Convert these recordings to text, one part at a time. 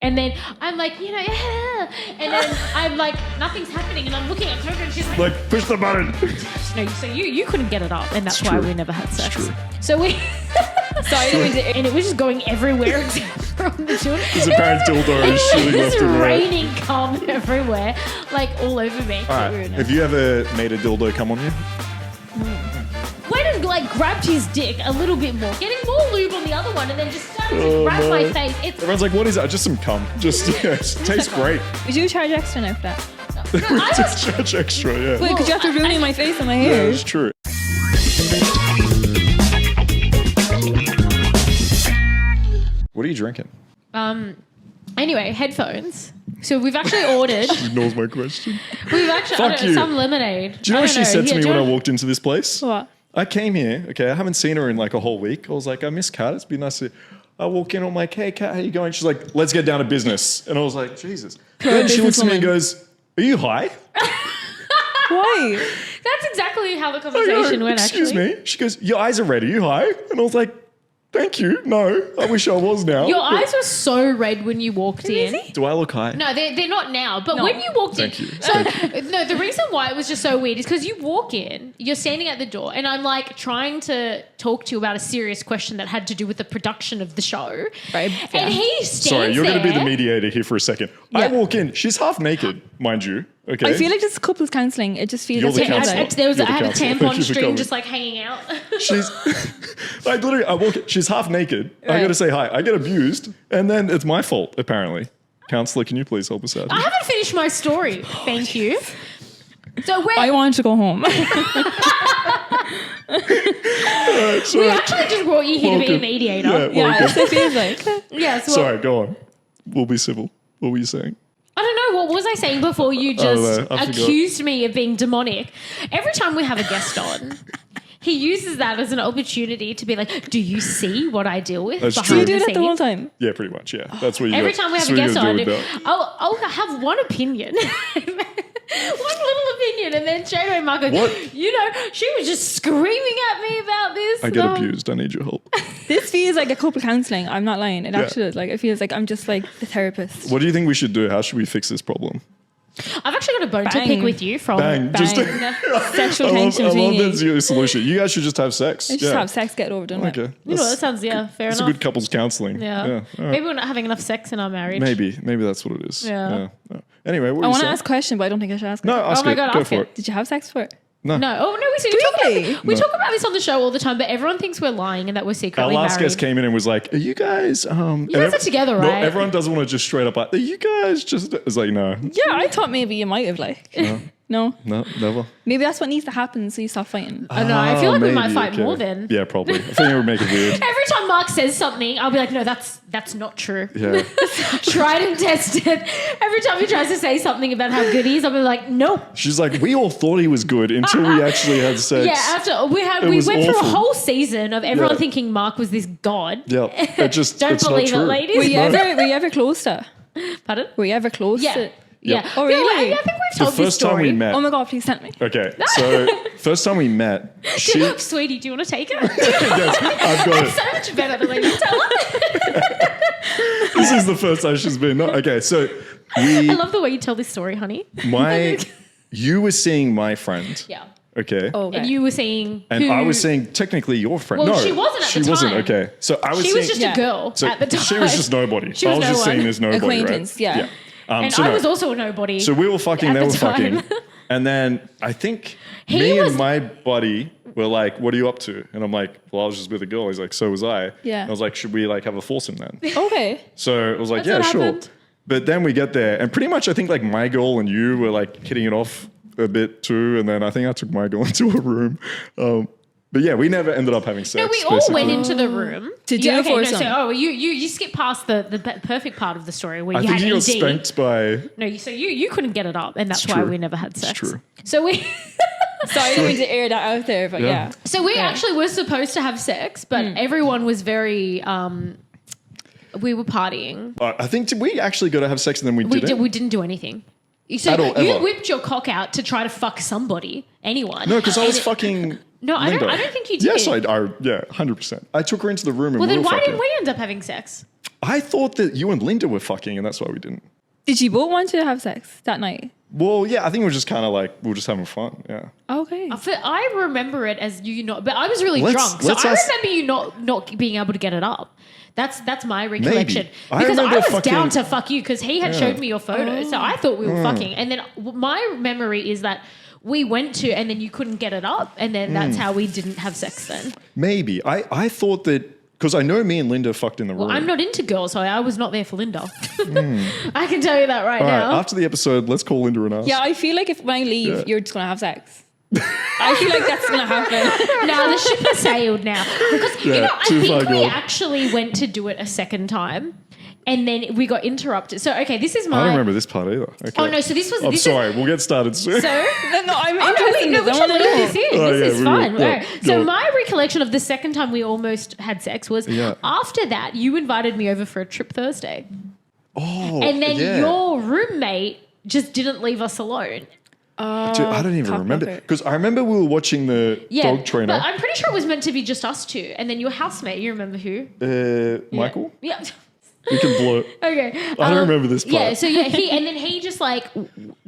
And then I'm like, you know, yeah. And then I'm like, nothing's happening. And I'm looking at Coco and she's Like, push the button. no, so you couldn't get it up. And that's It's why true. we never had sex. It's true. So we... and it was just going everywhere except from the children. There's a parent dildo shooting It left was and right. raining cum everywhere, like all over me. All right. Have you ever made a dildo come on you? Went and like grabbed his dick a little bit more, getting more lube on the other one, and then just started to grab my face. It's Everyone's like, what is that? Just some cum. Just, yeah, it tastes great. Would you charge extra now for that? no, I Just was, charge extra, yeah. Wait, because you have to ruin my face and my Yeah, hair. it's true. What are you drinking? anyway, headphones. So we've actually ordered. Ignores my question. We've actually Fuck ordered you. some lemonade. Do you know what she said to me when I walked into this place? What? I came here, okay, I haven't seen her in like a whole week. I was like, I miss Kat, it's been nice to... I walk in, I'm like, hey, Kat, how you going? She's like, let's get down to business. And I was like, Jesus. Then she looks at me and goes, are you high? Why? That's exactly how the I go, conversation went. excuse actually, me. She goes, your eyes are red, are you high? And I was like, thank you. No, I wish I was now. Your eyes were so red when you walked in. Do I look high? No, they're not now. But No. when you walked Thank in, you. so no, the reason why it was just so weird is because you walk in, you're standing at the door, and I'm like trying to talk to you about a serious question that had to do with the production of the show, Right, yeah. and he stands Sorry, you're going to be the there. mediator here for a second. I Yeah. walk in, she's half naked, mind you. Okay. I feel like this is couples counselling. It just feels You're the like counsellor. like, There was, You're I the had a counsellor. Thank tampon you for string coming. just like hanging out. She's like literally, I walk in, she's half naked. I Right. got to say hi. I get abused, and then it's my fault, apparently. Counselor, can you please help us out? I haven't finished my story. Thank you. So I want to go home. So- we actually just brought you here to be a Welcome. mediator. Yeah, yeah, welcome. that's what it feels like. Yes. Well, Sorry, go on. We'll be civil. What were you saying? I don't know. What was I saying before you don't just know. I forgot. accused me of being demonic? Every time we have a guest on, he uses that as an opportunity to be like, do you see what I deal with That's behind true. You do the that the whole scenes? time. Yeah, pretty much. Yeah, that's what you. Every got- time we have that's a what you guest gotta on, do with that. I'll have one opinion. One little opinion, and then straight away Mark goes, What? you know, she was just screaming at me about this. I get No. abused. I need your help. This feels like a couple counselling. I'm not lying. It Yeah. actually is. Like, it feels like I'm just like the therapist. What do you think we should do? How should we fix this problem? I've actually got a bone to Bang. pick with you from Bang. Just Bang. Sexual I love tension between you. that's your solution. You guys should just have sex. Just yeah. have sex, get it over, done with. Okay. You know, that sounds, fair That's a enough. good couples counselling. Yeah. All right. Maybe we're not having enough sex in our marriage. Maybe that's what it is. Yeah. Yeah. Anyway, what I were you want to saying? ask a question, but I don't think I should ask it. No, ask Oh my it. God, Go ask for it. it. Did you have sex before? No. Oh, no, we talk Really? about, we talk about this on the show all the time, but everyone thinks we're lying and that we're Our secretly last married. guest came in and was like, "Are you guys? You guys are together, No, right? everyone doesn't want to just straight up like, "Are you guys just?" It's like, no, Yeah, I thought maybe you might have, like. No? no, never. Maybe that's what needs to happen so you stop fighting. I know. I feel like we might Maybe, fight okay. more then. Yeah, probably. I think it would make it weird. Every time Mark says something, I'll be like, no, that's not true. Yeah. Tried and tested. Every time he tries to say something about how good he is, I'll be like, nope. She's like, we all thought he was good until we actually had sex. Yeah, after we was went through a awful. whole season of everyone Yeah. thinking Mark was this god. Yeah, it just Don't it's believe it, not true. ladies. Were you ever close to? Pardon? Were you ever close Yeah. to? Yeah. Oh, Yeah, really? I think we've The told this first time story. we met. Oh my God, please send me. Okay, so first time we met, she. Sweetie, do you want to take it? Yes, I've got it. So much better than when you tell her. This is the first time she's been. No, okay, so I we. love the way you tell this story, honey. You were seeing my friend. Yeah. Okay. Oh, And you were saying And who, I was saying technically your friend. Well, no, she wasn't at the She wasn't. time. Okay. So I was she saying. was just Yeah. a girl so at the time. she was just nobody. She was I was no just saying one. there's nobody. Acquaintance, right? yeah. And so I no. was also a nobody. So we were fucking, at they the were fucking. time. And then I think He me was- and my buddy were like, what are you up to? And I'm like, well, I was just with a girl. He's like, so was I. Yeah. And I was like, should we like have a foursome then? Okay. So it was like, That's yeah, what sure. happened. But then we get there and pretty much I think like my girl and you were like hitting it off a bit too. And then I think I took my girl into a room. But yeah, we never ended up having sex. No, we all basically. went into the room. To do a foursome. So, you skip past the perfect part of the story where I you think had you ED. got spanked by. No, so you couldn't get it up, and that's It's why true. we never had sex. It's true. So we Sorry, I didn't mean to air that out there, but Yeah. yeah. we actually were supposed to have sex, but everyone was very we were partying. I think did we actually got to have sex and then we didn't? We didn't do anything. So At all, you ever. whipped your cock out to try to fuck somebody, anyone. No, because I was And- fucking. No, I don't Linda. think you did. Yes, I 100%. I took her into the room and Well, we then were why fucking. didn't we end up having sex? I thought that you and Linda were fucking, and that's why we didn't. Did you both want to have sex that night? Well, yeah, I think it was just kind of like we were just having fun. Yeah. Okay. I remember it as you not, but I was really Let's- drunk, so let's I ask- remember you not being able to get it up. That's my recollection. I Because I, remember was fucking- down to fuck you because he had showed me your photos, so I thought we were fucking. And then my memory is that we went to, and then you couldn't get it up, and then that's how we didn't have sex then. Maybe. I thought that because I know me and Linda fucked in the room. Well, I'm not into girls, so I was not there for Linda. I can tell you that right All right, now. after the episode, let's call Linda and ask. Yeah, I feel like if when I leave, Yeah. you're just gonna have sex. I feel like that's gonna happen. No, the ship has sailed now. Because, you Yeah, know, I too think far we gone. actually went to do it a second time. And then we got interrupted. So, okay, this is my... I don't remember this part either. Okay. Oh, no, so this was... I'm this sorry. We'll get started soon. So... No, I'm Oh, no, interested wait, in no, this. we I should want to leave know. this in. Oh, This yeah, is we fun. will. Yeah, Alright. go So on. my recollection of the second time we almost had sex was Yeah. after that, you invited me over for a trip Thursday. Oh, And then yeah. your roommate just didn't leave us alone. Dude, I don't even Can't remember. remember. Because I remember we were watching the Yeah, dog trainer. but I'm pretty sure it was meant to be just us two. And then your housemate, you remember who? Michael? Yeah. We can blow it. Okay. I don't remember this part. Yeah, so yeah, he just like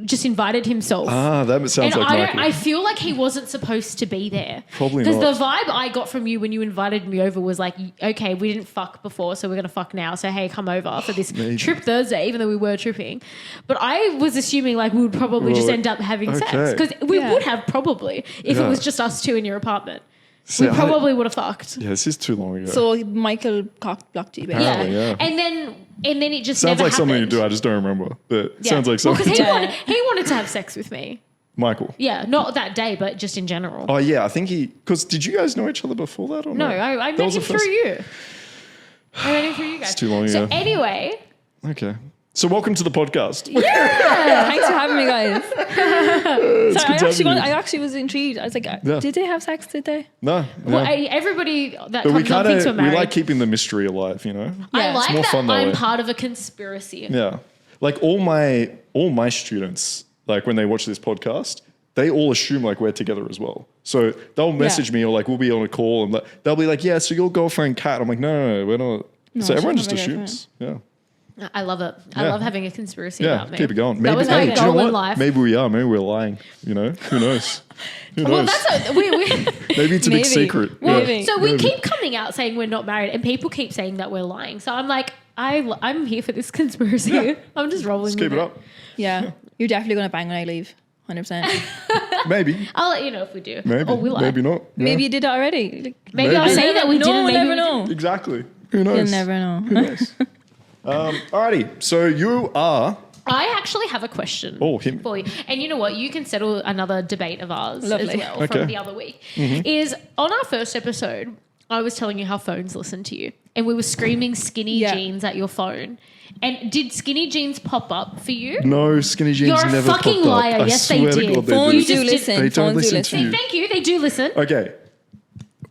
just invited himself. Ah, that sounds And like Michael. I feel like he wasn't supposed to be there. Probably Because not. the vibe I got from you when you invited me over was like, okay, we didn't fuck before, so we're going to fuck now. So, hey, come over for this Maybe. trip Thursday, even though we were tripping. But I was assuming like we would probably just Well, end up having sex. okay. Because we Yeah. would have probably if Yeah. it was just us two in your apartment. See, we probably would have fucked. Yeah, this is too long ago. So Michael cock blocked you, basically. Yeah. Apparently, yeah. And then it just sounds never like something you happened. do. I just don't remember. But Yeah. sounds like something. Because Yeah. he wanted to have sex with me. Michael. Yeah, not that day, but just in general. Oh, yeah. I think because did you guys know each other before that or No, not? I That met was him the first- through you. I met him through you guys. It's too long So ago. anyway, Okay. So welcome to the podcast. Thanks for having me, guys. It's Sorry, good to have you. I actually was intrigued. I was like, did they have sex? Did they? No. well, yeah. everybody that But we comes on thinks we're we married. like keeping the mystery alive, you know? I Yeah. like It's more that fun that I'm way. part of a conspiracy. Yeah. Like all my students, like when they watch this podcast, they all assume like we're together as well. So they'll message me or like we'll be on a call and they'll be like, yeah, so your girlfriend Kat. I'm like, no, we're not. No, So everyone she's just not my assumes. Yeah. I love it. I Yeah. love having a conspiracy Yeah. about me. Keep it going. That Maybe was my hey, do you know goal in what? life. Maybe we are. Maybe we're lying. You know? Who knows? Who Well, knows? that's we Maybe it's a big Maybe. secret. Maybe. so we Maybe. keep coming out saying we're not married, and people keep saying that we're lying. So I'm like, I'm here for this conspiracy. Yeah. I'm just rolling. Just keep with it up. Yeah. You're definitely going to bang when I leave. 100%. Maybe. I'll let you know if we do. Maybe. Or will I? Maybe not. Yeah. Maybe you did that already. Like, Maybe I'll Maybe. say that we no, didn't. we'll Maybe never we didn't. know. Exactly. Who knows? You'll never know. Who knows? Alrighty. So you are. I actually have a question Oh, him. for you. And you know what? You can settle another debate of ours Lovely. as well Okay. from the other week. Is on our first episode, I was telling you how phones listen to you. And we were screaming skinny Yeah. jeans at your phone. And did skinny jeans pop up for you? No, skinny jeans You're a never fucking popped liar. up. I Yes, they swear to did. God, Phones they You do just did- listen. They don't Phones do listen to listen. you. Thank you. They do listen. Okay.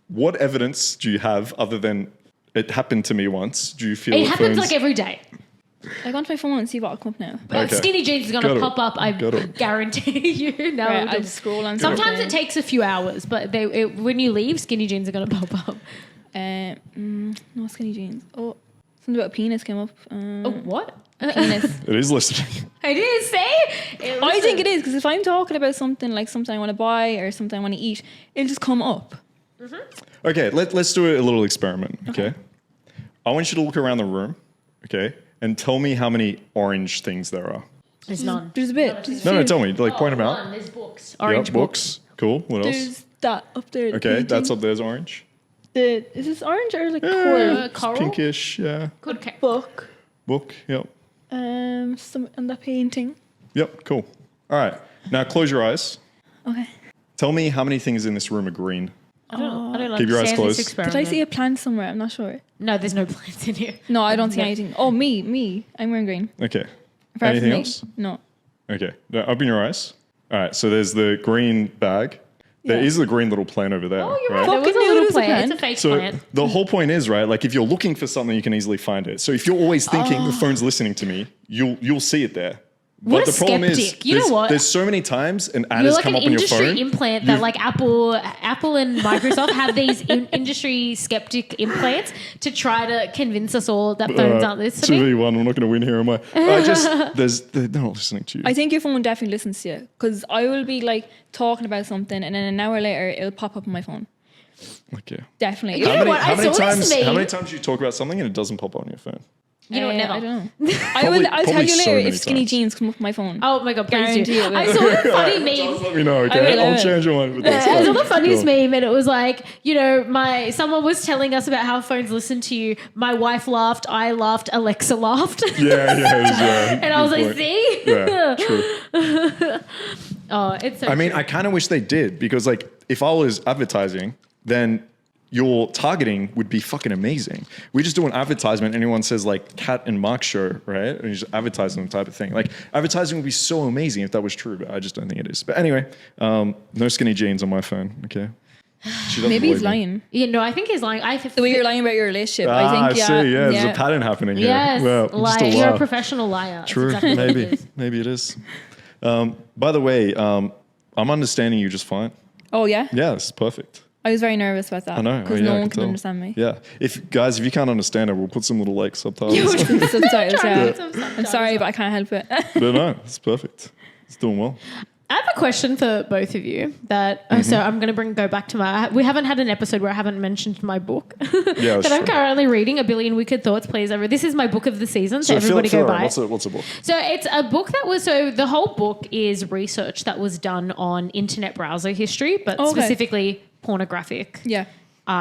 What evidence do you have other than it happened to me once? Do you feel It that happens phones- like every day. I go onto my phone and see what will come up now. Okay. Skinny jeans is going Got to it. pop up. I Got it. guarantee you. No, Right, it'll I do. just scroll on Sometimes something. it takes a few hours, but when you leave, skinny jeans are going to pop up. No skinny jeans. Oh, something about penis came up. Oh, what? Penis. It is listening. It is, see? I think it is because if I'm talking about something like something I want to buy or something I want to eat, it'll just come up. Okay, let's do a little experiment, okay? I want you to look around the room, okay, and tell me how many orange things there are. There's none. There's a bit. There's a No, few. tell me. Like, point them out. One, there's books. Yep, Orange books. Cool. What else? There's that up there. the Okay, painting. that's up there's orange. Is this orange or like Yeah, coral? pinkish, yeah. Good ca- book? Book, yep. Some on that painting. Yep, cool. All right, now close your eyes. Okay. Tell me how many things in this room are green. I don't Keep your eyes understand closed. this experiment. Did I see a plant somewhere? I'm not sure. No, there's no plants in here. No, I don't see No. anything. Oh, me. I'm wearing green. Okay. Apart Anything from me. else? No. Okay, now open your eyes. All right, so there's the green bag. There Yeah. is the green little plant over there. Oh, you're right? right. There was a Fucking knew little it was a plant. plant. It's a fake So plant. the whole point is, right? Like if you're looking for something, you can easily find it. So if you're always thinking the phone's listening to me, you'll see it there, What But a the problem is, skeptic. You know what? There's so many times an ad You're has like come an up on your industry phone. implant that like Apple and Microsoft have these industry skeptic implants to try to convince us all that phones aren't listening. 2v1, I'm not going to win here, am I? They're not listening to you. I think your phone definitely listens to you because I will be like talking about something and then an hour later it'll pop up on my phone. Okay. Definitely. You know what? I saw this meme. How many times do you talk about something and it doesn't pop on your phone? You know what? Never. I don't know. I'll tell you later if skinny jeans come up on my phone. Oh my god, please Guarantee do. it will. I saw a funny meme. Just let me know, okay? I will. I'll change your mind with this. I saw the funniest meme, and it was like, you know, someone was telling us about how phones listen to you. My wife laughed, I laughed, Alexa laughed. Yeah. And I was like, see? Yeah, true. Oh, it's so I mean, true. I kind of wish they did because, like, if I was advertising, then your targeting would be fucking amazing. We just do an advertisement, anyone says like Kat and Mark show, right? And you just advertise them type of thing. Like advertising would be so amazing if that was true, but I just don't think it is. But anyway, no skinny jeans on my phone, okay? She doesn't Maybe he's believe me. lying. Yeah, no, I think he's lying. The way you're lying about your relationship, I I think, yeah. see, yeah, there's a pattern happening here. Yes, Well, just liar. a You're a lie. professional liar. That's True, exactly what it maybe. is. Maybe it is. By the way, I'm understanding you just fine. Oh, yeah? Yeah, it's perfect. I was very nervous about that. I know. Because yeah, no I one can can tell. understand me. Yeah. If you can't understand it, we'll put some little like subtitles. Subtitles, Trying to yeah. put some subtitles I'm sorry, on. but I can't help it. But no, it's perfect. It's doing well. I have a question for both of you. That Mm-hmm. so I'm going to go back to we haven't had an episode where I haven't mentioned my book Yeah, that's that I'm true. currently reading, A Billion Wicked Thoughts. Please, this is my book of the season, so everybody fill go it buy out. it. What's a book? So it's a book the whole book is research that was done on internet browser history, but Okay. specifically pornographic Yeah.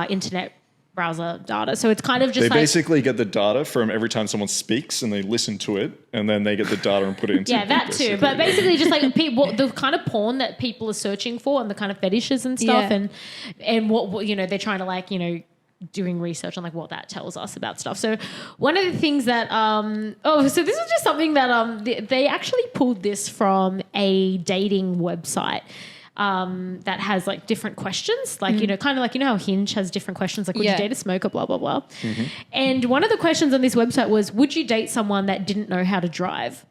internet browser data. So it's kind of just They like basically get the data from every time someone speaks and they listen to it and then they get the data and put it into yeah, the that book, too. But basically, just like people, the kind of porn that people are searching for, and the kind of fetishes and stuff, Yeah. and what you know, they're trying to like doing research on like what that tells us about stuff. So one of the things that so this is just something that they actually pulled this from a dating website. That has like different questions, like, kind of like, how Hinge has different questions, like, would you Yeah. date a smoker, blah, blah, blah. And one of the questions on this website was, would you date someone that didn't know how to drive?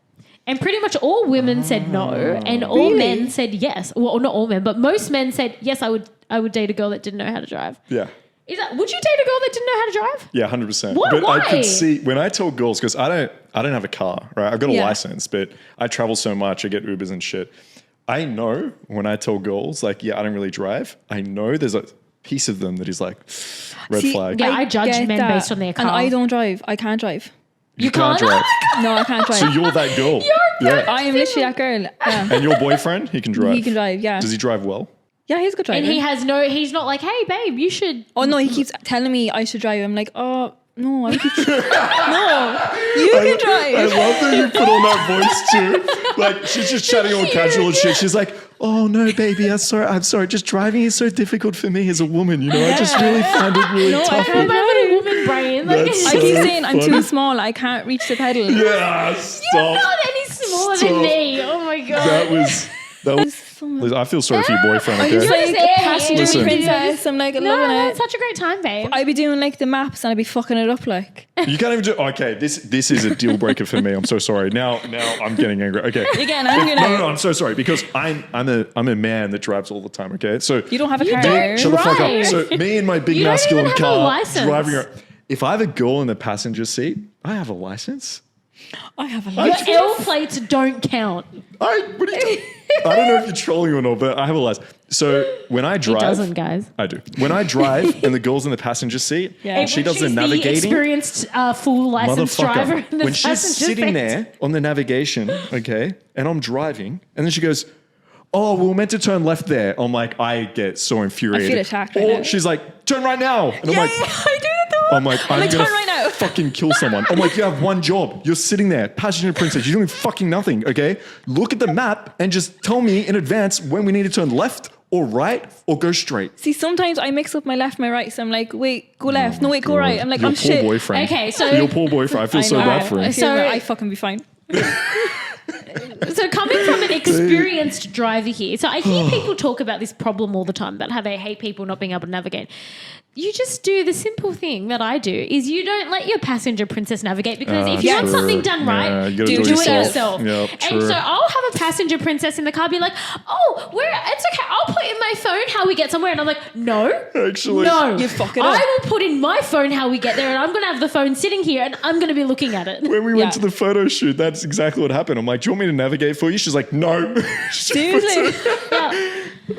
And pretty much all women said no, and all Really? men said yes. Well, not all men, but most men said, yes, I would date a girl that didn't know how to drive. Yeah. Would you date a girl that didn't know how to drive? Yeah, 100%. What? But I Why? could see when I tell girls, because I don't have a car, right? I've got a Yeah. license, but I travel so much, I get Ubers and shit. I know when I tell girls, like, yeah, I don't really drive, I know there's a piece of them that is like, red See, flag. Yeah, I judge get men that. based on their car. And I don't drive. I can't drive. You can't? drive. No, I can't drive. So you're that girl. Yeah. I am literally that girl. Yeah. And your boyfriend, he can drive. He can drive, yeah. Does he drive well? Yeah, he's a good driver. And he's not like, hey, babe, you should. Oh, no, he keeps telling me I should drive. I'm like, oh, no, I keep no, you can I drive. love that you put on that voice too. Like she's just chatting all casual and shit. She's like, "Oh no, baby, I'm sorry. Just driving is so difficult for me as a woman. You know, I just really find it really No, I tough." can't My little woman brain. Like, That's I keep so saying I'm funny. too small. I can't reach the pedal. Yeah, you're stop. not any smaller Stop. than me. Oh my God. That was. Liz, I feel sorry for your boyfriend. I'm just Okay. like Say, passenger Listen. princess. I'm like no, loving that's it. such a great time, babe. I'd be doing like the maps and I'd be fucking it up like. You can't even do. Okay, this is a deal breaker for me. I'm so sorry. Now I'm getting angry. Okay. Again, I'm gonna. No, I'm so sorry because I'm a man that drives all the time. Okay, so You don't have a car. don't shut the fuck Right. up. So me and my big You don't masculine even have a car license. driving around. If I have a girl in the passenger seat, I have a license. I have a Your license. L plates don't count. What are you I don't know if you're trolling or not, but I have a license. So when I drive, doesn't, guys. I do. When I drive and the girl's in the passenger seat, Yeah. and she does the She's navigating. experienced full license driver. Motherfucker. In the When she's passenger sitting seat. there on the navigation, okay, and I'm driving, and then she goes, "Oh, we were meant to turn left there." I'm like, I get so infuriated. I feel attacked right Or now. she's like, "Turn right now," and I'm Yeah, like, I do that though. I'm like, I'm like, gonna turn right now. fucking kill someone. I'm like, you have one job. You're sitting there, passenger princess. You're doing fucking nothing. Okay, look at the map and just tell me in advance when we need to turn left or right or go straight. See, sometimes I mix up my left, my right. So I'm like, wait, go left. No, wait, go God. right. I'm like, Your oh poor shit. boyfriend. Okay, so- your poor boyfriend. I feel so know. bad for him. I feel So- that I fucking be fine. So coming from an experienced driver here, so I hear people talk about this problem all the time about how they hate people not being able to navigate. you just do the simple thing that I do is you don't let your passenger princess navigate because if you want true. something done right, you do gotta it yourself. Yep, and true. so I'll have a passenger princess in the car be like, oh, it's okay. I'll put in my phone how we get somewhere. And I'm like, no. Actually. No. You fuck it up. I will put in my phone how we get there and I'm going to have the phone sitting here and I'm going to be looking at it. When we went to the photo shoot, that's exactly what happened. I'm like, do you want me to navigate for you? She's like, no. Seriously?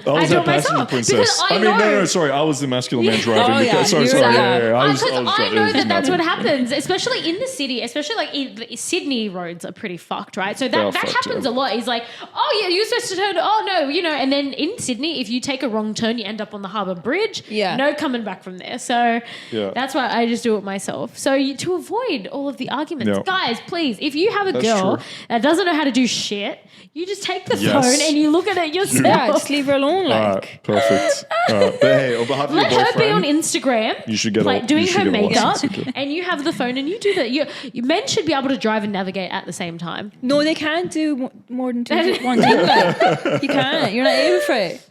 I was do her it passenger myself, princess. because I no, know- sorry. I was the masculine man driving. Oh, yeah. Sorry. You were Yeah. I was Because I driving. know It was that's what nothing. happens, especially in the city, especially like the Sydney roads are pretty fucked, right? So that fucked, happens yeah. a lot. He's like, oh yeah, you're supposed to turn. Oh no, and then in Sydney, if you take a wrong turn, you end up on the Harbour Bridge. Yeah. No coming back from there. So Yeah. that's why I just do it myself. So to avoid all of the arguments, Yeah. guys, please, if you have a That's girl true. that doesn't know how to do shit, you just take the Yes. phone and you look at it yourself. Yeah, just leave her alone. All Like, right, perfect. But hey, on behalf of your Let her be on boyfriend, Instagram. you should get like a- doing you should her get a makeup, license, okay. and you have the phone, and you do that. You men should be able to drive and navigate at the same time. no, they can't do more than one thing. Like, you can't. You're not able for it.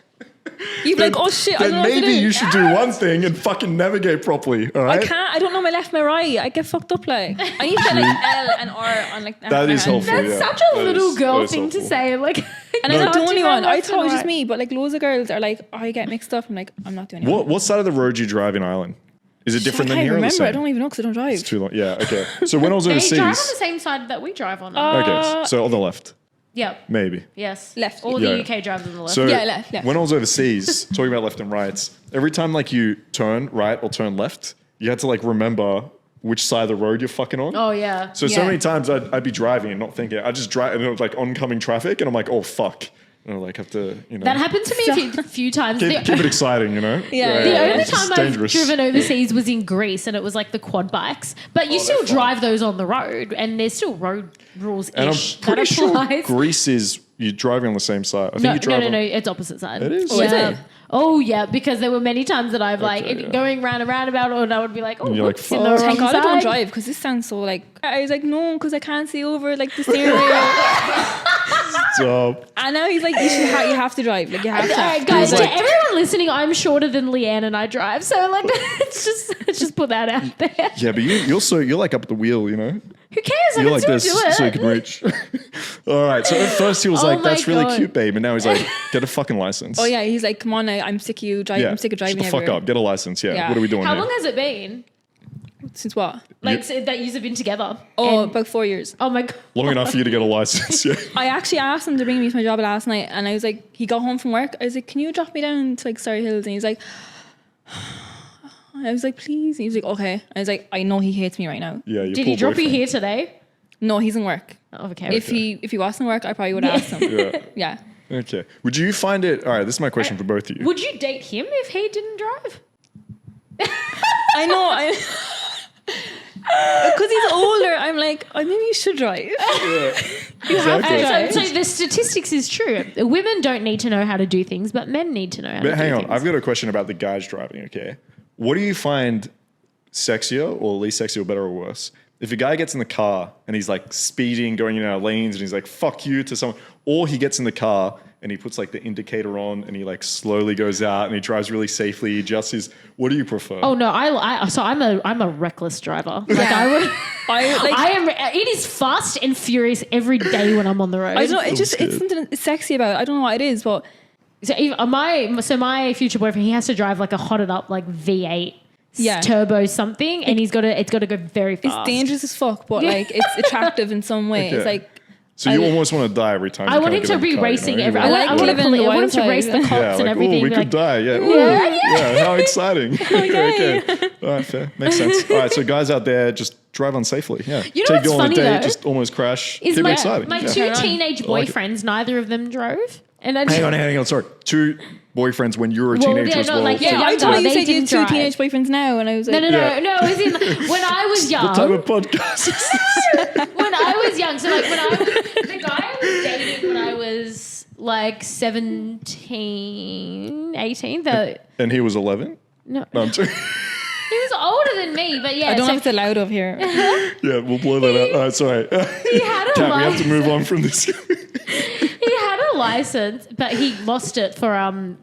You're like, oh shit, I then don't know what to maybe do. you should do one thing and fucking navigate properly. All I right. can't. I don't know my left, my right. I get fucked up. Like I need to put like L and R on like That my is hand. helpful. That's yeah. such a That little is- girl that is thing to helpful. say. Like, And I'm not the only one. I left thought it was and just right. me, but like loads of girls are like, I get mixed up. I'm like, I'm not the only one. What side of the road do you drive in Ireland? Is it different I than can't here? Or the remember. same? I don't even know because I don't drive. It's too long. Yeah. Okay. So when I was They drive on the overseas. same side that we drive on. Okay. So on the left, Yep. maybe. Yes. Left. All Yeah. the UK drives on the left. So Yeah, left. when I was overseas, talking about left and rights, every time like you turn right or turn left, you had to like remember which side of the road you're fucking on. oh yeah. So Yeah. many times I'd be driving and not thinking. I just drive and it was like oncoming traffic, and I'm like, oh fuck, and I like have to, That happened to me a few times. keep it exciting, you know. Yeah. The only it's just time I've dangerous. driven overseas was in Greece, and it was like the quad bikes. But you still they're fun. drive those on the road, and there's still road rules And I'm ish pretty that sure applies. Greece is you're driving on the same side. I think No, you drive. no, it's opposite side. It is? Oh, is Yeah. it? Oh yeah, because there were many times that I've like Okay, yeah. going round and roundabout, and I would be like, oh, And you're like, whoops, in the fuck. wrong Thank God I don't side. drive because this sounds so like. I was like, no, because I can't see over like the steering wheel. So And now he's like, you have to drive. Like you have to. All right, guys, He's to like- everyone listening, I'm shorter than Leanne and I drive, so like, let's just put that out there. yeah, but you're like up at the wheel, you know. Who cares? I You're can like still this, do it. so you can reach. All right. So at first he was Oh like, my "That's really God. cute, babe," and now he's like, "Get a fucking license." Oh yeah, he's like, come on, I'm sick of you driving. Yeah. I'm sick of driving Shut the fuck everywhere. up. Get a license. Yeah. Yeah. What are we doing How here? long has it been? Since what? Like so that you've been together? Oh, And- about 4 years. oh my god. Long enough for you to get a license. Yeah. I actually asked him to bring me to my job last night, and I was like, he got home from work. I was like, can you drop me down to like Surrey Hills? And he's like, I was like, please. And he was like, okay. I was like, I know he hates me right now. Yeah. Your Did poor he drop you boyfriend. here today? No, he's in work. Oh, okay. If he was in work, I probably would have asked him. Yeah. Yeah. Okay. Would you find it? All right. This is my question for both of you. Would you date him if he didn't drive? I know. Because he's older, I'm like, oh, maybe you should drive. You have Exactly. to. So the statistics is true. Women don't need to know how to do things, but men need to know how to do But hang on. things. I've got a question about the guys driving. Okay. What do you find sexier, or least sexy, or better or worse? If a guy gets in the car and he's like speeding, going in our lanes, and he's like "fuck you" to someone, or he gets in the car and he puts like the indicator on and he like slowly goes out and he drives really safely, he adjusts his. What do you prefer? Oh no, I'm a reckless driver. Like I would. I am. It is fast and furious every day when I'm on the road. I don't know. It's scared. something sexy about it. I don't know what it is, but So my future boyfriend, he has to drive like a hotted up like V8 Yeah. turbo something, and it's got to go very it's fast. dangerous as fuck. But like, it's attractive in some way. Okay. It's like, So you I- almost want to die every time. I you want kinda him to get in the be car, you racing know? every. You're I like, want living the I want him to wild race the side. cops yeah, and like, everything. oh, we be could like, die. Yeah. Ooh, yeah. How exciting. Okay. All right, fair. Makes sense. All right, so guys out there, just drive on safely. Yeah. You know Take what's you on funny, a date, though? just almost crash. Is Keep my it exciting. my Yeah. two Turn on. teenage I like it. boyfriends? Neither of them drove, and I Hang on. Sorry. Two boyfriends when you were a Well, teenager yeah, as no, well. like, yeah, I younger, thought you they said you had didn't two drive. teenage boyfriends now, and I was like, No, Yeah. as in when I was young. What type of podcast is this? When I was young, so like the guy I was dating when I was like 17, 18, And he was 11? no, No, I'm sorry. he was older than me, but yeah, I don't so know if it's allowed over here. Yeah, we'll blow that out. All right, sorry. he had a Kat, we have to license. move on from this. He had a license, but he lost it for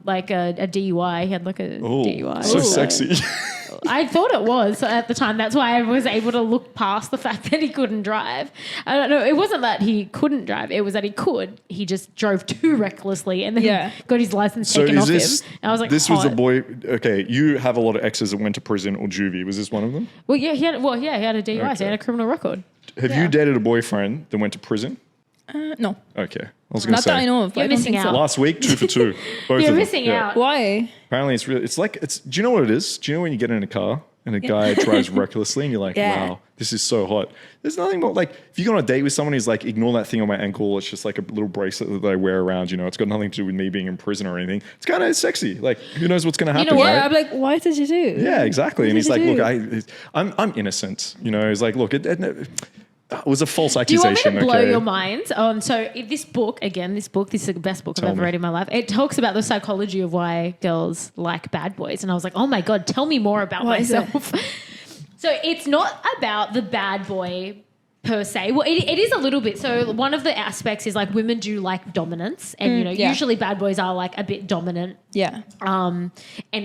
like a DUI. He had like a Oh, DUI. so Ooh. sexy. I thought it was at the time. That's why I was able to look past the fact that he couldn't drive. I don't know. It wasn't that he couldn't drive. It was that he could. He just drove too recklessly and then got his license taken off him. And I was like, this was the boy. Okay, you have a lot of exes that went to prison or juvie. Was this one of them? Well, yeah, he had a DUI. Okay. So he had a criminal record. Have you dated a boyfriend that went to prison? No. Okay. I was going to say. Not that I know of. You're missing out. Last week, 2 for 2. Both You're of them. missing out. Why? Apparently, do you know what it is? Do you know when you get in a car and a guy drives recklessly and you're like, wow, this is so hot. There's nothing more like, if you go on a date with someone who's like, ignore that thing on my ankle. It's just like a little bracelet that I wear around, it's got nothing to do with me being in prison or anything. It's kind of sexy. Like, who knows what's going to happen, right? I'm like, what did you do? Yeah, exactly. And he's like, look, I'm innocent. He's like, look, it was a false accusation. Do you want me to blow your minds? So this book, this is the best book I've ever read in my life. It talks about the psychology of why girls like bad boys. And I was like, oh my God, tell me more about myself. So it's not about the bad boy per se. Well, it is a little bit. So one of the aspects is like women do like dominance. And, usually bad boys are like a bit dominant. Yeah. And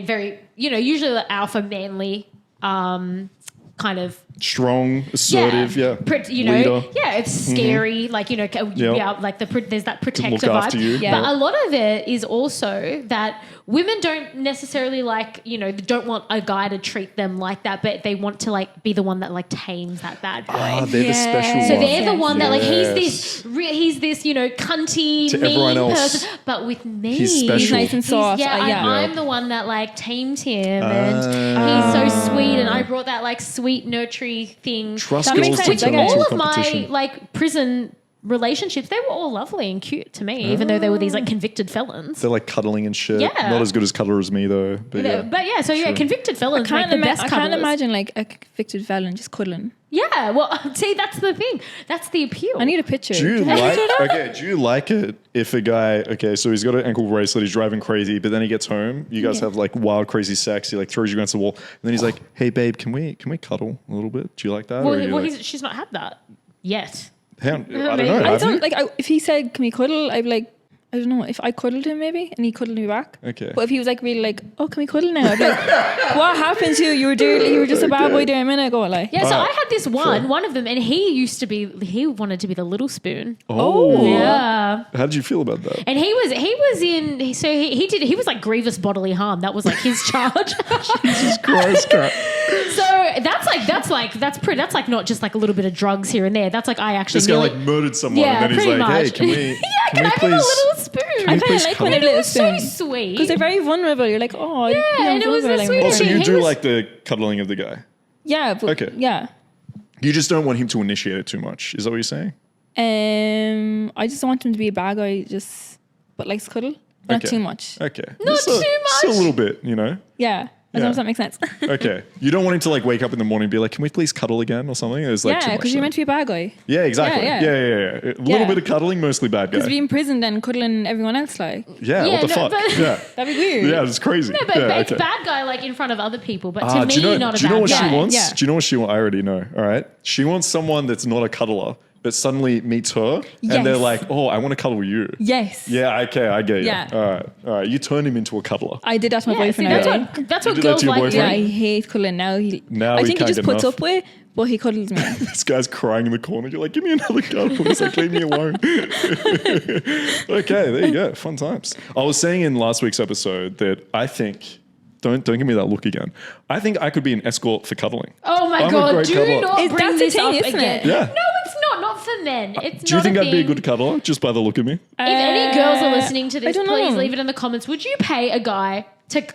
very, usually the alpha manly kind of strong, assertive, leader. It's scary, like like there's that protective after vibe. you. Yeah. But a lot of it is also that women don't necessarily like, don't want a guy to treat them like that, but they want to like be the one that like tames that bad boy. They're the special So one. they're the one that like he's this cunty, to mean everyone else person, but with me he's special. He's nice and soft. I'm the one that like tames him, and he's so sweet, and I brought that like sweet nurturing thing. Trust That girls makes to sense. turn Like, into all a of my competition. like prison relationships, they were all lovely and cute to me, even though they were these like convicted felons. They're like cuddling and shit. Yeah. Not as good as cuddler as me though. But So convicted felons make the best I cuddlers. can't imagine like a convicted felon just cuddling. Yeah, well, see, that's the thing. That's the appeal. I need a picture. Do you like it if a guy, so he's got an ankle bracelet, he's driving crazy, but then he gets home, you guys have like wild, crazy sex, he like throws you against the wall, and then he's like, hey babe, can we cuddle a little bit? Do you like that? She's not had that yet. I don't know. I don't like. If he said, "Can we cuddle?" I'd be like, I don't know. If I cuddled him, maybe, and he cuddled me back. Okay. But if he was like really like, "Oh, can we cuddle now?" I'd be like, "What happened to you? You were just a bad boy there a minute ago." Like, Yeah, so I had this one of them, and he wanted to be the little spoon. Oh. Yeah. How did you feel about that? And he was like grievous bodily harm. That was like his charge. Jesus Christ, Kat. So that's like not just like a little bit of drugs here and there. That's like I actually This guy like murdered someone, Yeah, and then he's pretty like, hey, much. can we can I please have a little spoon? I we kind please of like when cuddle? they're little So spoons sweeght. because they're very vulnerable. You're like, oh, and it was the vulnerable, sweetest Oh, so shit. you He do was- like the cuddling of the guy? Yeah. But, Okay. Yeah. You just don't want him to initiate it too much. Is that what you're saying? I just want him to be a bad guy, but likes cuddle, but not Okay. too much. Okay. Not Just too Just a much. little bit, Yeah. As long as that makes sense. Okay. You don't want him to like wake up in the morning and be like, can we please cuddle again or something? It's like too Yeah, much because you're then. meant to be a bad guy. Yeah, exactly. Yeah, Yeah. A little Yeah. bit of cuddling, mostly bad guy. Because being in prison then cuddling everyone else, like, Yeah, Yeah, what the no, fuck? but- Yeah. that'd be weird. Yeah, it's crazy. No, but yeah, it's okay. bad guy like in front of other people, but to me, do you know, not a do you know bad what guy. she wants? Yeah. Do you know what she wants? I already know. All right. She wants someone that's not a cuddler, but suddenly meets her and they're Yes. like, oh, I want to cuddle you. Yes. Yeah, okay, I get you. Yeah. All right. You turn him into a cuddler. I did that to my Yeah, see, boyfriend. that's already. what You did that girls to your like. boyfriend? Yeah, doing. I hate cuddling now. Now I he think he can't just get puts enough. up with, but he cuddles me. This guy's crying in the corner. You're like, give me another cuddle. He's like, leave me alone. Okay, there you go. Fun times. I was saying in last week's episode that I think, don't give me that look again. I think I could be an escort for cuddling. Oh my I'm a God! great Do cuddler. not bring That's this a up thing, isn't again. it? Yeah. No, it's not. Not for men. It's Do you not think a I'd be a thing. good cuddler just by the look of me? If any girls are listening to I this, don't please know. leave it in the comments. Would you pay a guy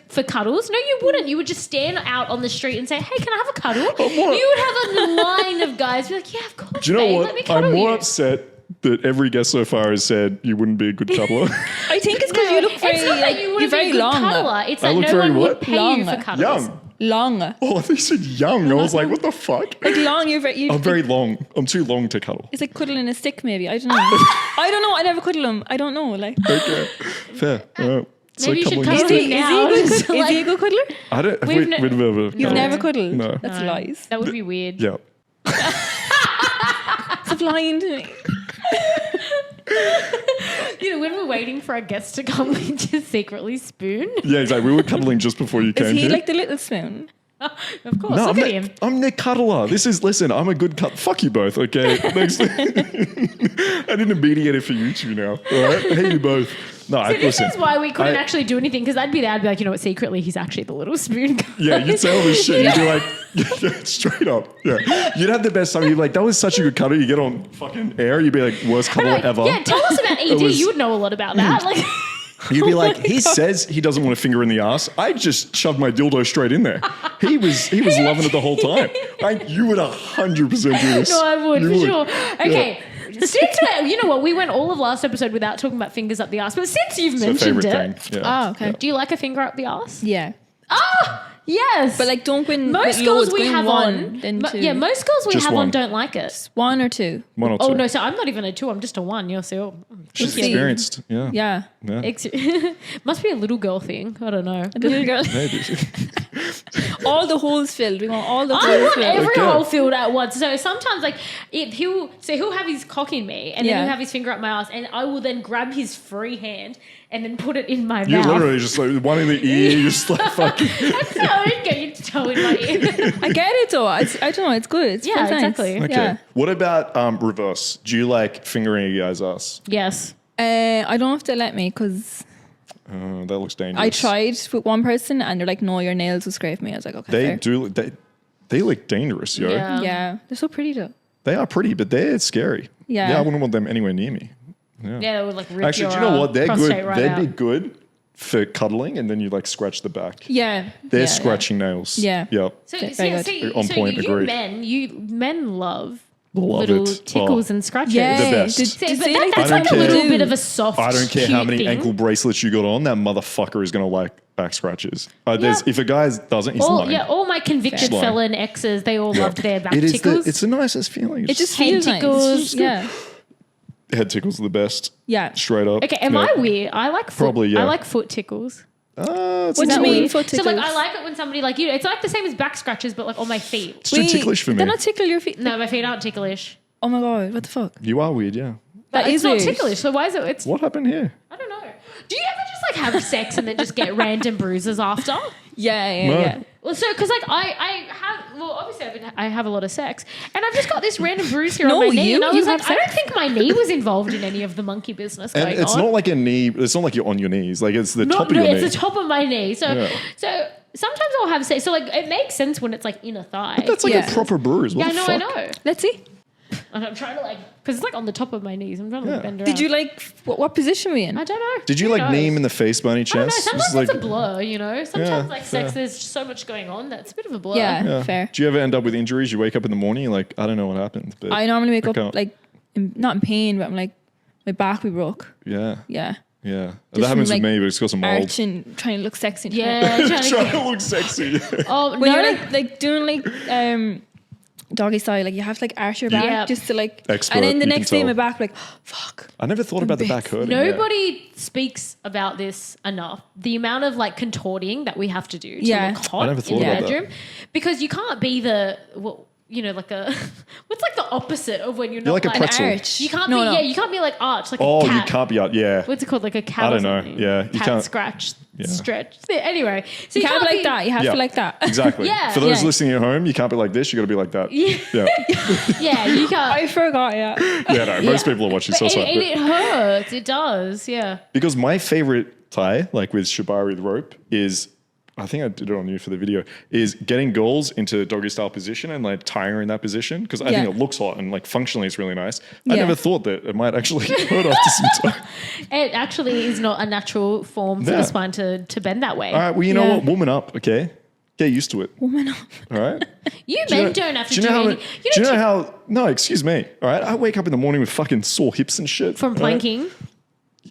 for cuddles? No, you wouldn't. You would just stand out on the street and say, "Hey, can I have a cuddle?" You would have a line of guys be like, "Yeah, of course." Do you know babe, what? Let me cuddle I'm more you. upset that every guest so far has said you wouldn't be a good cuddler. I think it's because you look very, It's not like, that you you're wouldn't be very a good long. cuddler. It's I that look no very one what? would pay you for Long. cuddles. Young. Long. Oh, I think you said young. I was like, what the fuck? Like long, you're very... I'm very long. I'm too long to cuddle. It's like cuddling a stick, maybe. I don't know. I don't know. I never cuddle him. I don't know. Like, Okay. Fair. It's Maybe you should cuddling cuddle stick. him now. Just is he a like- good cuddler? I don't. Have We've we, ne- we've never. You've no. never cuddled? No. That's No. lies. That would be weird. Yeah. It's lying to me. When we're waiting for our guests to come, we just secretly spoon. Yeah, exactly. We were cuddling just before you came Is he here. like the little spoon? Of course, No, look at him. I'm the cuddler. Listen, I'm a good cut. Fuck you both, okay? Next. I didn't mediate it for you two now, all right? I hate you both. No, So this listen, is why we couldn't actually do anything, because I'd be like, you know what, secretly he's actually the little spoon guy. Yeah, you'd say all this shit. You'd be like, straight up. Yeah. You'd have the best time. You'd be like, that was such a good cuddle. You get on fucking air. You'd be like, worst cuddle ever. Yeah, tell us about ED. You would know a lot about that. Like, You'd be like, he says he doesn't want a finger in the ass. I just shoved my dildo straight in there. He was loving it the whole time. You would 100% do this. no, I would, You for sure. Okay. Since you know what, we went all of last episode without talking about fingers up the ass, but since you've It's my mentioned favorite it, thing. Yeah. Oh, okay. do you like a finger up the ass? Yeah. Ah, yes. But like, don't win. most with girls loads, we go in have one, on, then two. yeah, most girls we Just have on one. don't like it. One or two. One or two. Oh no, so I'm not even a 2. I'm just a 1. You're so She's see. experienced. Yeah. Yeah. Yeah. must be a little girl thing. I don't know. Little girl. Maybe. All the holes filled. We want all the I holes want filled. every Okay. hole filled at once. So sometimes, like, he'll have his cock in me, and then Yeah. he'll have his finger up my ass, and I will then grab his free hand and then put it in my You mouth. literally just like one in the ear. You're just like fucking. That's how I get your toe in my ear. I get it though. I don't know. It's good. It's Yeah, nice. exactly. Okay. Yeah. What about reverse? Do you like fingering a guy's ass? Yes. I don't have to let me because That looks dangerous. I tried with one person and they're like, no, your nails will scrape me. I was like, okay. They fair. do. They look dangerous, yo. Yeah. Yeah. They're so pretty though. They are pretty, but they're scary. Yeah. Yeah, I wouldn't want them anywhere near me. Yeah, they would like rip Actually, your do you know what? They're good. prostate right They'd out. be good for cuddling, and then you like scratch the back. Yeah. They're Yeah, scratching nails. Yeah. Yep. So, Very so, good. so, On so point, you agreed. men love Love little it. tickles Oh. and scratches. Yeah. The best. Did So, they but like that's I like don't a little care. bit of a soft. I don't care how cute many thing. ankle bracelets you got on. That motherfucker is gonna like back scratches. If a guy doesn't, he's lying. All my convicted Fair. felon exes, they all loved their back It is tickles. it's the nicest feeling. It just Head feels nice. tickles. Yeah. head tickles are the best. Yeah. Straight up. Okay, am Yeah. I weird? I like foot, Probably, yeah. I like foot tickles. It's What Is do you that mean weird? foot So like tickles? I like it when somebody like you. It's like the same as back scratches, but like on my feet. It's too ticklish for me. They're not tickle your feet. No, my feet aren't ticklish. Oh my god, what the fuck? You are weird, yeah. That it's is not weird. ticklish. So why is it? It's What happened here? I don't know. Do you ever just like have sex and then just get random bruises after? Yeah, No. yeah. Well, so because like I have obviously I have a lot of sex and I've just got this random bruise here No, on my knee you- and I you was like have I don't think my knee was involved in any of the monkey business And going it's on. not like a knee. It's not like you're on your knees. Like it's the top of no, your it's knee. the top of my knee. So Yeah. so sometimes I'll have sex. So like it makes sense when it's like inner thigh. That's like Yeah. a proper bruise. What yeah, the no, fuck? I know. Let's see. And I'm trying to like because it's like on the top of my knees. I'm trying to like, Yeah. bend around. Did you like what position were we in? I don't know. Did you Who like knows? knee him in the face by any I don't know. chance? Sometimes Just like, it's a blur, you know. Sometimes Yeah, like sex, fair. there's so much going on that's a bit of a blur. Yeah, yeah. fair. Do you ever end up with injuries? You wake up in the morning, you're like, I don't know what happened. But I normally wake I up can't- like not in pain, but I'm like my back we broke. yeah, Yeah. yeah. Just That happens from, with like, me, but it's got some mold. Arching, trying to look sexy. Yeah, trying to Trying to look sexy. Oh, When no. you're like doing like doggy style, like you have to like arch your back Yeah. just to like Expert, and then the you can next day tell. my back like fuck. I never thought about the back hurting. yeah. Nobody speaks about this enough. The amount of like contorting that we have to do to Yeah. look hot I never in thought the about that. bedroom, because you can't be the like a what's like the opposite of when you're not like a like pretzel. Arch. You can't No, be no. you can't be like arch like Oh, a cat. you can't be out. Yeah. What's it called? Like a cat. I or don't know. something. Yeah, you cat can't- scratch Yeah. stretch. Anyway, so You can't be like be that. You have Yeah. to like that. Exactly. Yeah. For those Yeah. listening at home, you can't be like this. You got to be like that. Yeah. Yeah. Yeah, you can't. I forgot, yeah. Yeah, no, most people are watching, so But it's and like, it hurts. It does. Yeah. because my favorite tie, like with shibari, the rope, is, I think I did it on you for the video, is getting girls into doggy style position and like tying her in that position. Because I Yeah. think it looks hot and like functionally it's really nice. I Yeah. never thought that it might actually hurt after some time. It actually is not a natural form for Yeah. the spine to bend that way. All right, well, you know Yeah. what? Woman up, okay? Get used to it. Woman up. All right? You Do you men know- don't have to do do, you know how any. many- do you know how? No, excuse me. All right, I wake up in the morning with fucking sore hips and shit. from all right? planking.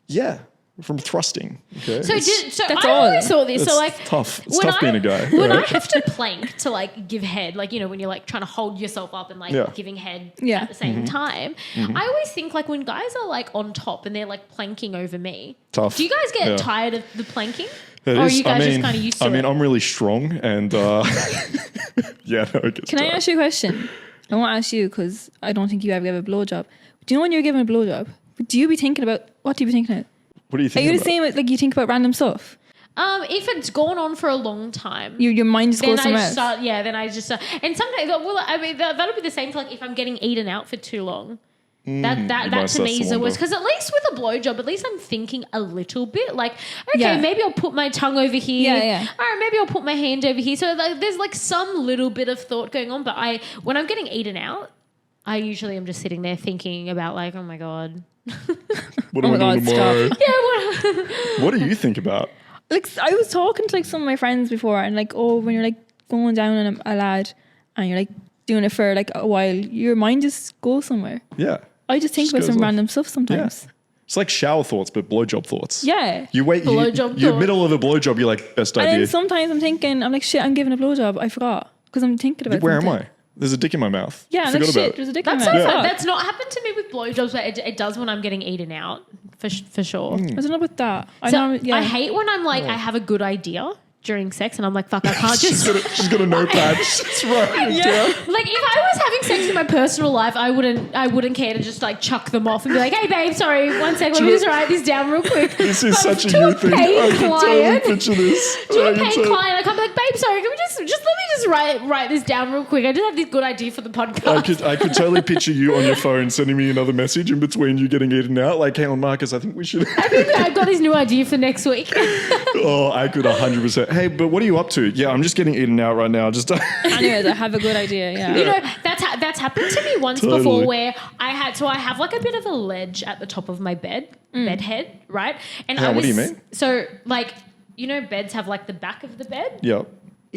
Yeah, from thrusting. Okay, So, It's- That's I all. always saw this. So it's like tough. It's when tough being a guy. When right? I have to plank to like give head, like when you're like trying to hold yourself up and like Yeah. giving head Yeah. at the same time, I always think like when guys are like on top and they're like planking over me. Tough. Do you guys get Yeah. tired of the planking? It Or are is- you guys I just mean- kind of used to I mean, it? I'm really strong, and yeah, no, it gets Can I tired. ask you a question? I want to ask you because I don't think you ever give a blowjob. Do you know when you're giving a blowjob, do you be thinking about, what do you be thinking about? What do you Are think? you the same, like you think about random stuff? If it's gone on for a long time, Your mind just then goes somewhere else. then I just start. And sometimes, well, I mean, that'll be the same for like if I'm getting eaten out for too long. That to me is the worst. Because at least with a blowjob, at least I'm thinking a little bit. Like, okay, maybe I'll put my tongue over here. Yeah. All right, maybe I'll put my hand over here. So like, there's like some little bit of thought going on. But when I'm getting eaten out, I usually am just sitting there thinking about like, oh my God. What am I doing tomorrow? Yeah, What do you think about? Like, I was talking to like some of my friends before, and like, when you're like going down on a lad and you're like doing it for like a while, your mind just goes somewhere. Yeah. I just think Just about goes some off. random stuff sometimes. Yeah. It's like shower thoughts, but blowjob thoughts. Yeah. You wait, Blowjob you're thoughts. middle of a blowjob, you're like, best And idea. then sometimes I'm thinking, I'm like, shit, I'm giving a blowjob. I forgot. Because I'm thinking about Where am something. I? There's a dick in my mouth. Yeah, I'm Forgot like, about shit, it. there's a dick That's in so my fun. mouth. That's not happened to me with blowjobs, but it does when I'm getting eaten out, for sure. I don't know about that. I hate when I'm like, I have a good idea during sex and I'm like, fuck, I can't just... She's got a notepad. It's right. Yeah. Like if I was having sex in my personal life, I wouldn't care to just like chuck them off and be like, hey babe, sorry, one sec, let me just write this down real quick. This is But such a to you thing. paid I can totally client- picture this. To I a can paid totally- client, I come like, babe, sorry, can we just let me just write this down real quick. I just have this good idea for the podcast. I could totally picture you on your phone sending me another message in between you getting eaten out. Like, hang on, Marcus, I think we should. I think that I've got this new idea for next week. Oh, I could 100%. Hey, but what are you up to? Yeah, I'm just getting eaten out right now. Just Anyways, I have a good idea. Yeah. You know, that's happened to me once Totally. before where I have like a bit of a ledge at the top of my bed head, right? And What do you mean? So like, you know, beds have like the back of the bed Yeah.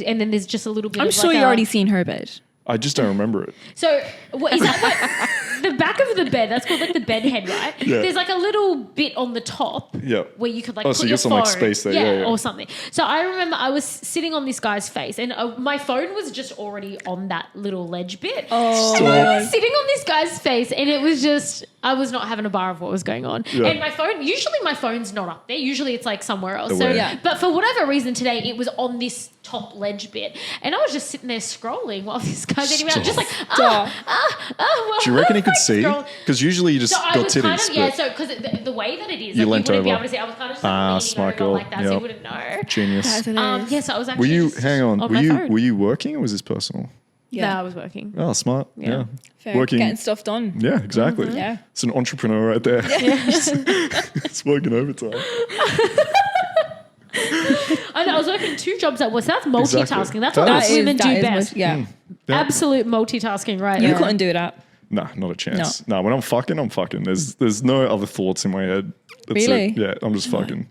and then there's just a little bit I'm of sure like you already seen her bed. I just don't remember it. So what is that like, the back of the bed, that's called like the bed head, right? Yeah. There's like a little bit on the top Yeah. where you could like Oh, put so you your got some, phone. like, space there. Yeah, yeah. Or something. So I remember I was sitting on this guy's face and my phone was just already on that little ledge bit. Oh, And I was sitting on this guy's face and it was just, I was not having a bar of what was going on. Yeah. And my phone, usually my phone's not up there. Usually it's like somewhere else. So, Aware. Yeah. But for whatever reason today, it was on this top ledge bit. And I was just sitting there scrolling while this guy's eating me out. Just like, well, Do you reckon he could like see? scroll- Because usually you just So I got was titties. kind of, yeah, but so because the way that it is, You like, leant you wouldn't be over. able to see. I was kind of just leaning smart over girl. like that, so Yep. you wouldn't know. Genius. That's hilarious. Yeah, so I was Were actually you? just Hang on. on Were my you? phone. Were you working or was this personal? Yeah. No, I was working. Oh, smart. Yeah. Fair. Working. Getting stuff done. Yeah, exactly. Yeah. It's an entrepreneur right there. It's working overtime. I know, I was working 2 jobs at once. So that's multitasking. Exactly. That's That what is- us women do best. Yeah. Yeah. Absolute multitasking, right? You there. couldn't do that. Nah, not a chance. No, when I'm fucking. There's no other thoughts in my head. That's Really? it. Yeah, I'm just fucking.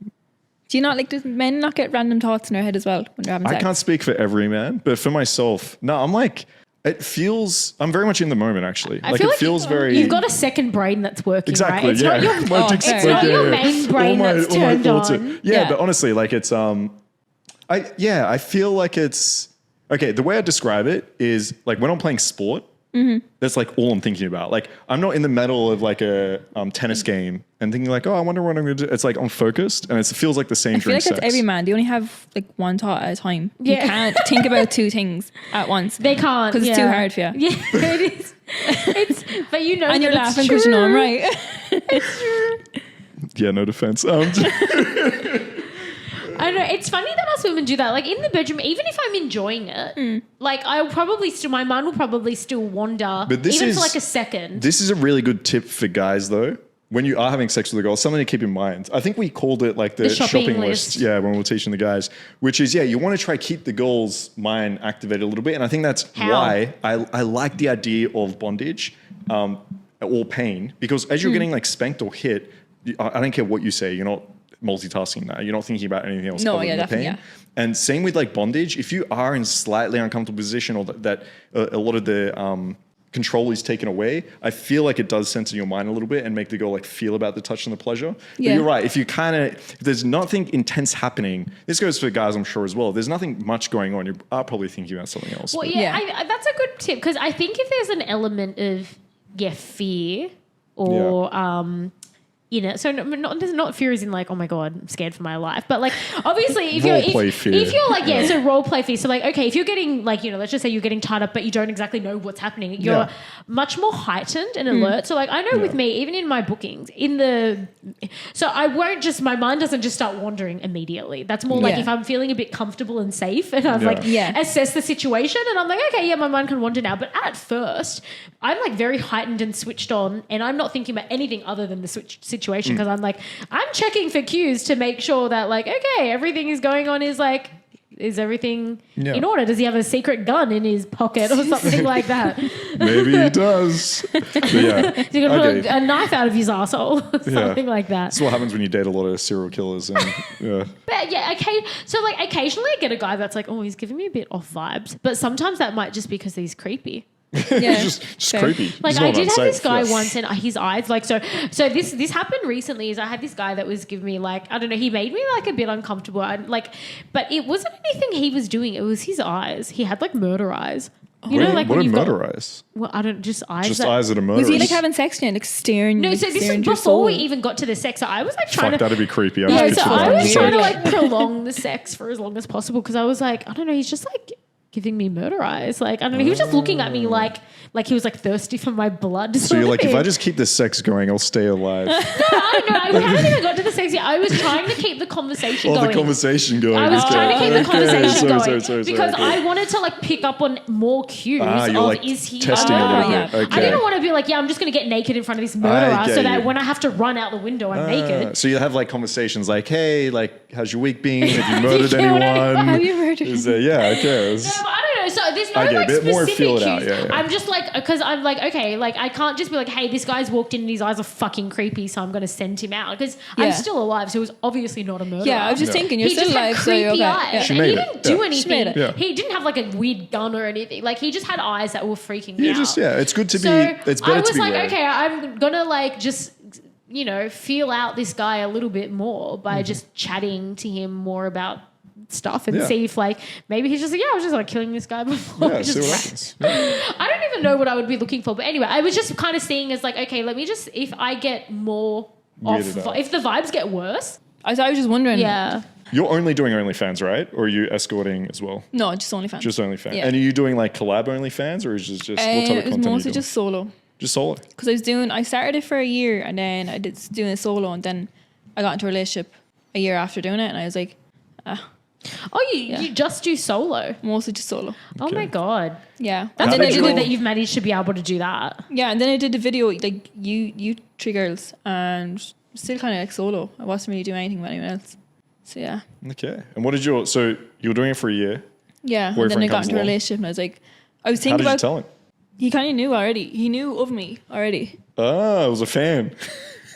Do you not like, does men not get random thoughts in their head as well when they're having I sex? can't speak for every man, but for myself, no, I'm like, I'm very much in the moment actually. I Like feel it like feels very. You've got a second brain that's working, Exactly, right? It's yeah. not your, My Oh, dick's fair. it's not working, your yeah. main brain that's all my turned thoughts on. are- yeah, Yeah. but honestly, like it's I feel like it's okay. The way I describe it is like when I'm playing sport, that's like all I'm thinking about. Like I'm not in the middle of like a tennis game and thinking like, oh, I wonder what I'm going to do. It's like I'm focused and it feels like the same I feel during like sex. that's every man. They only have like one thought at a time. Yeah. You can't think about 2 things at once. They can't. Because it's too hard for you. Yeah, it is. But you know And you're that it's laughing because you know I'm true. right. Yeah, no defense. I know, it's funny that us women do that. Like in the bedroom, even if I'm enjoying it, like I'll probably still, my mind will probably still wander, But this even is- for like a second. This is a really good tip for guys though. When you are having sex with a girl, something to keep in mind. I think we called it like the shopping shopping list. list. Yeah, when we were teaching the guys, which is, you want to try keep the girl's mind activated a little bit. And I think that's How? why I like the idea of bondage or pain, because as you're getting like spanked or hit, I don't care what you say, you're not multitasking that. You're not thinking about anything else No, other yeah, than the pain. definitely, And same with like bondage, if you are in slightly uncomfortable position or that a lot of the control is taken away, I feel like it does center your mind a little bit and make the girl like feel about the touch and the pleasure. Yeah. But you're right. If there's nothing intense happening, this goes for guys, I'm sure as well. If there's nothing much going on, you are probably thinking about something else. Well, But- yeah, Yeah. that's a good tip because I think if there's an element of fear or in it. So not fear is in like, oh my God, I'm scared for my life. But like, obviously, if fear. you're like, so role play fear. So like, okay, if you're getting like, let's just say you're getting tied up, but you don't exactly know what's happening. You're much more heightened and alert. So like, I know with me, even in my bookings, so I won't just, my mind doesn't just start wandering immediately. That's more like if I'm feeling a bit comfortable and safe and I've like assessed the situation and I'm like, okay, my mind can wander now. But at first, I'm like very heightened and switched on and I'm not thinking about anything other than the situation because I'm like, I'm checking for cues to make sure that like, okay, everything is going on is everything in order? Does he have a secret gun in his pocket or something like that? Maybe he does. But yeah. He's going to pull a knife out of his asshole or something like that. That's what happens when you date a lot of serial killers. And, But yeah, okay. So like occasionally I get a guy that's like, oh, he's giving me a bit off vibes. But sometimes that might just be because he's creepy. Yeah, just creepy. Like I did have this guy once, and his eyes, like so this happened recently. Is I had this guy that was giving me like, I don't know, he made me like a bit uncomfortable. But it wasn't anything he was doing. It was his eyes. He had like murder eyes. You know, like what when are you've murder got, eyes? well, I don't just eyes. Just that, eyes that are murderous. Was he like having sex and like staring? No, so this staring was into your before soul? we even got to the sex. So I was like trying Fuck, to. that'd be creepy. No, so I was trying to weird. like prolong the sex for as long as possible because I was like, I don't know, he's just like giving me murder eyes. Like, I don't know, he was just looking at me like he was like thirsty for my blood. So you're like, if I just keep this sex going, I'll stay alive. No, I don't know. I don't think I got to the sex yet. I was trying to keep the conversation going. The conversation going. I was trying to keep the conversation going sorry, because okay. I wanted to like pick up on more cues of like is he testing a little bit. Yeah. Okay. I didn't want to be like, I'm just going to get naked in front of this murderer so that when I have to run out the window, I'm naked. So you have like conversations like, hey, like, how's your week been? Have you murdered anyone? Have you murdered anyone? Okay. No, but I don't know. So there's no I get like a bit more specific feel it cues. out, yeah. I'm just like, because I'm like, okay, like I can't just be like, hey, this guy's walked in and his eyes are fucking creepy, so I'm going to send him out because I'm still alive. So it was obviously not a murderer. Yeah, I was just thinking, you're He still just alive, had so you're creepy okay. eyes, Yeah. She and made he it. didn't do Yeah. anything. She made it. Yeah. He didn't have like a weird gun or anything. Like he just had eyes that were freaking me out. It's good to be. So It's better I was to be like, wary. okay, I'm gonna like just feel out this guy a little bit more by just chatting to him more about stuff and see if like maybe he's just like, I was just like killing this guy before. Yeah, see what happens. I don't even know what I would be looking for, but anyway, I was just kind of seeing as like, okay, let me just, if I get more Weirded out. if the vibes get worse, I was just wondering. yeah. You're only doing OnlyFans, right? Or are you escorting as well? No, just OnlyFans. Just OnlyFans. Yeah. And are you doing like collab OnlyFans or is it just what type of It was content are you mostly doing? just solo. Just solo? Because I started it for a year and then I did doing it solo and then I got into a relationship a year after doing it and I was like, Oh, you just do solo. mostly just solo. Oh my God. Yeah. That's How really did good you- that you've managed to be able to do that. Yeah, and then I did a video like you three girls and still kind of like solo. I wasn't really doing anything with anyone else. So yeah. Okay. And so you were doing it for a year. Yeah. And Boyfriend then I got comes into a along. relationship and I was like, I was How thinking did you about, tell him? he kind of knew already. He knew of me already. I was a fan.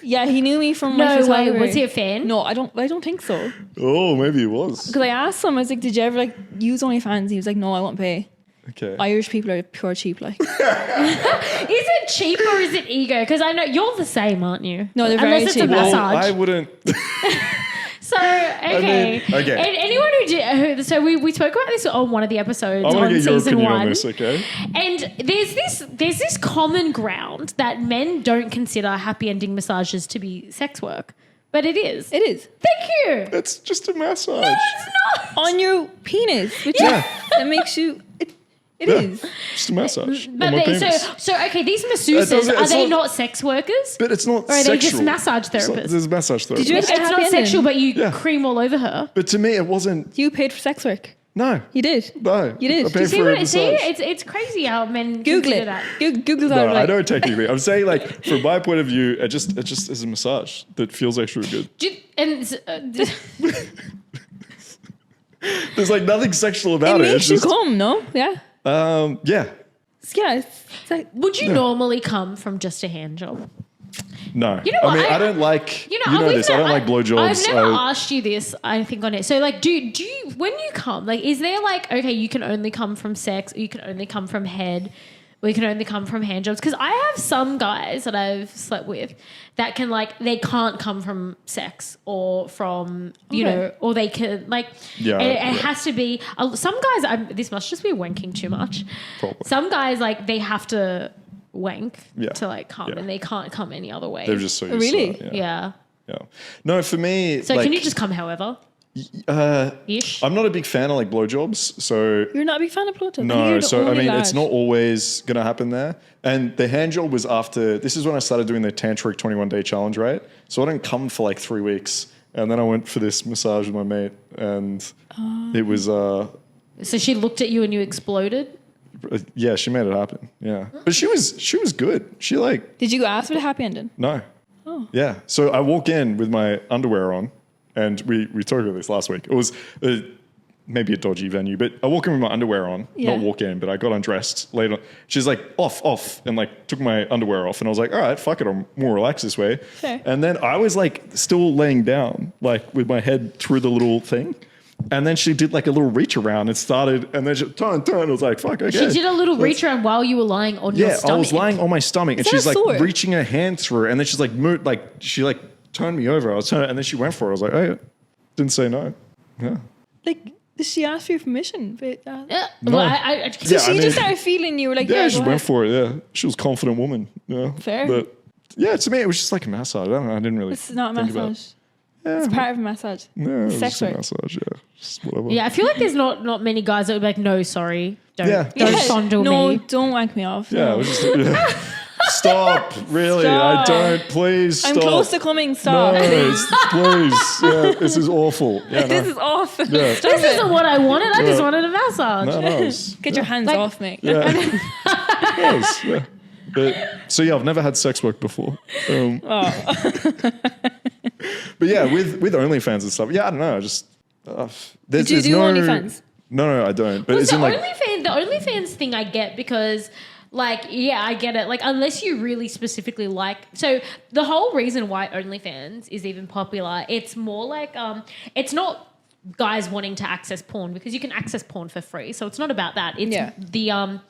Yeah, he knew me from my No way. photography. Was he a fan? No, I don't think so. Oh, maybe he was. Because I asked him, I was like, did you ever like use OnlyFans? He was like, no, I won't pay. Okay. Irish people are pure cheap, like. Is it cheap or is it ego? Because I know you're the same, aren't you? No, they're very Unless it's cheap. a Well, massage. I wouldn't. So okay, okay. And anyone who did, so we spoke about this on one of the episodes I want on to get your season opinion 1. on this, okay? And there's this common ground that men don't consider happy ending massages to be sex work, but it is. It is. Thank you. It's just a massage. It's not. On your penis, which Yeah. that makes you. It is. Just a massage. But on my they, penis. so okay, these masseuses, doesn't- are it's they not- not sex workers? But it's not Or are sexual. they just massage It's not- therapists? There's massage therapists. Did you It's Happy not ending. sexual, but you Yeah. cream all over her. But to me, it wasn't. You paid for sex work. No. You did. No. You did. I Do paid you See for a what? See, massage. it's crazy how men Google consider it. that. Google that. No, like, I don't technically. I'm saying like from my point of view, it just is a massage that feels extra good. There's like nothing sexual It about it. makes It's you just, come, no? Yeah. yeah. Yeah. It's like, Would you normally come from just a hand job? No. You know I what? mean, I don't like. You know we've this. I don't like blowjobs. I've never asked you this. I think on it. So, like, do you when you come, like, is there like, okay, you can only come from sex, or you can only come from head, or you can only come from hand jobs? Because I have some guys that I've slept with that can they can't come from sex or from or they can Yeah, It yeah. has to be. Some guys. This must just be wanking too much. Probably. Some guys they have to wank Yeah. to like come, Yeah. and they can't come any other way. They're just so used Really? to that. yeah. Yeah. No, for me, So like, can you just come however? Ish. I'm not a big fan of like blowjobs, so You're not a big fan of blowjobs? no. So I mean, it's not always gonna happen there. And the hand job was after. This is when I started doing the tantric 21-day challenge, right? So I didn't come for like 3 weeks, and then I went for this massage with my mate, and it was So she looked at you and you exploded. yeah, she made it happen. Yeah, but she was good. She like Did you ask for the happy ending? no. Oh. Yeah. So I walk in with my underwear on, and we talked about this last week. It was maybe a dodgy venue, but I walk in with my underwear on, Yeah. not walk in, but I got undressed later. She's like, off, and like took my underwear off. And I was like, all right, fuck it. I'm more relaxed this way. Fair. And then I was like still laying down, like with my head through the little thing. And then she did like a little reach around and started, and then she turn. I was like, fuck, okay. She did a little reach around while you were lying on your Yeah, stomach. I was lying on my stomach, and Is that she's like a sword? reaching her hand through, and then she's like, she like turned me over. I was turning, and then she went for it. I was like, oh, yeah. Didn't say no. Yeah. Like, did she ask for your permission? But, Yeah. No. Well, so Yeah, she I mean- just started feeling you were like, Yeah, yeah, she go went ahead. for it. Yeah, she was a confident woman. Yeah, Fair. But yeah, to me, it was just like a massage. I don't know. I didn't really. It's not a think about massage. it. Yeah, It's part of a massage. no, it was sex just a work. massage. Yeah, just whatever. yeah, I feel like there's not many guys that would be like, no, sorry, don't Yeah. fondle no, me. don't wank me off. Yeah, no. it was just. Yeah. Stop! Really, Stop. I don't. Please stop. I'm close to coming. No, Stop. please. Yeah, this is awful. Yeah, This no. is off. Yeah. This isn't what I wanted. I just Yeah. wanted a massage. No, it's- Get your hands Like- off me. Yeah. Yes, yeah. But, so yeah, I've never had sex work before. But yeah, with OnlyFans and stuff. Yeah, I don't know. I just there's, Did you there's do no, OnlyFans? No, I don't. But Well, it's so in like the OnlyFans thing I get because, like, yeah, I get it. Like, unless you really specifically like, so the whole reason why OnlyFans is even popular, it's more like, it's not guys wanting to access porn because you can access porn for free. So it's not about that. It's Yeah. the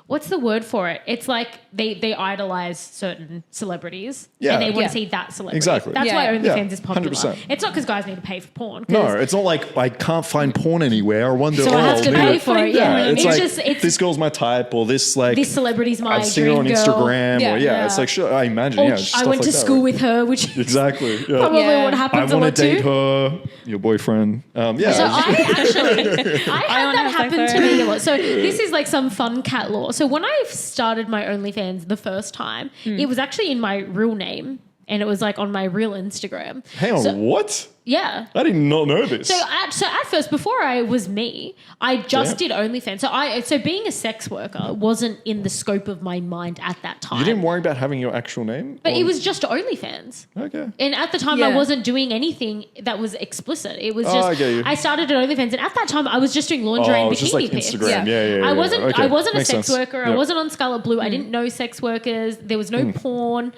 what's the word for it? It's like they idolize certain celebrities Yeah. and they want Yeah. to see that celebrity. Exactly. That's Yeah. why OnlyFans Yeah, is popular. 100%. It's not because guys need to pay for porn. 'cause- no, it's not like I can't find porn anywhere. I wonder. So I have to I'll pay need for it. Yeah, it's like it's this girl's my type, or this like this celebrity's my I've seen her on dream girl. Instagram, Yeah. or it's like sure. I imagine. Or Yeah, just I stuff went like to that, school right? with her, which is Exactly. Yeah. probably Yeah. what I happens a want lot to date too. her, your boyfriend. Yeah. So I had wanna that have sex happen with to her. me a lot. So this is like some fun cat law. So when I started my OnlyFans the first time, it was actually in my real name and it was like on my real Instagram. Hang on, So- what? Yeah. I did not know this. So at first, before I was me, I just did OnlyFans. So being a sex worker wasn't in the scope of my mind at that time. you didn't worry about having your actual name? But on- it was just OnlyFans. okay. And at the time, I Yeah. wasn't doing anything that was explicit. It was Oh, just I get you. I started at OnlyFans, and at that time, I was just doing lingerie Oh, and it was bikini just like pics. Instagram. Yeah. I wasn't. Okay. I wasn't a Makes sex sense. worker. I Yeah. wasn't on Scarlet Blue. I didn't know sex workers. There was no porn.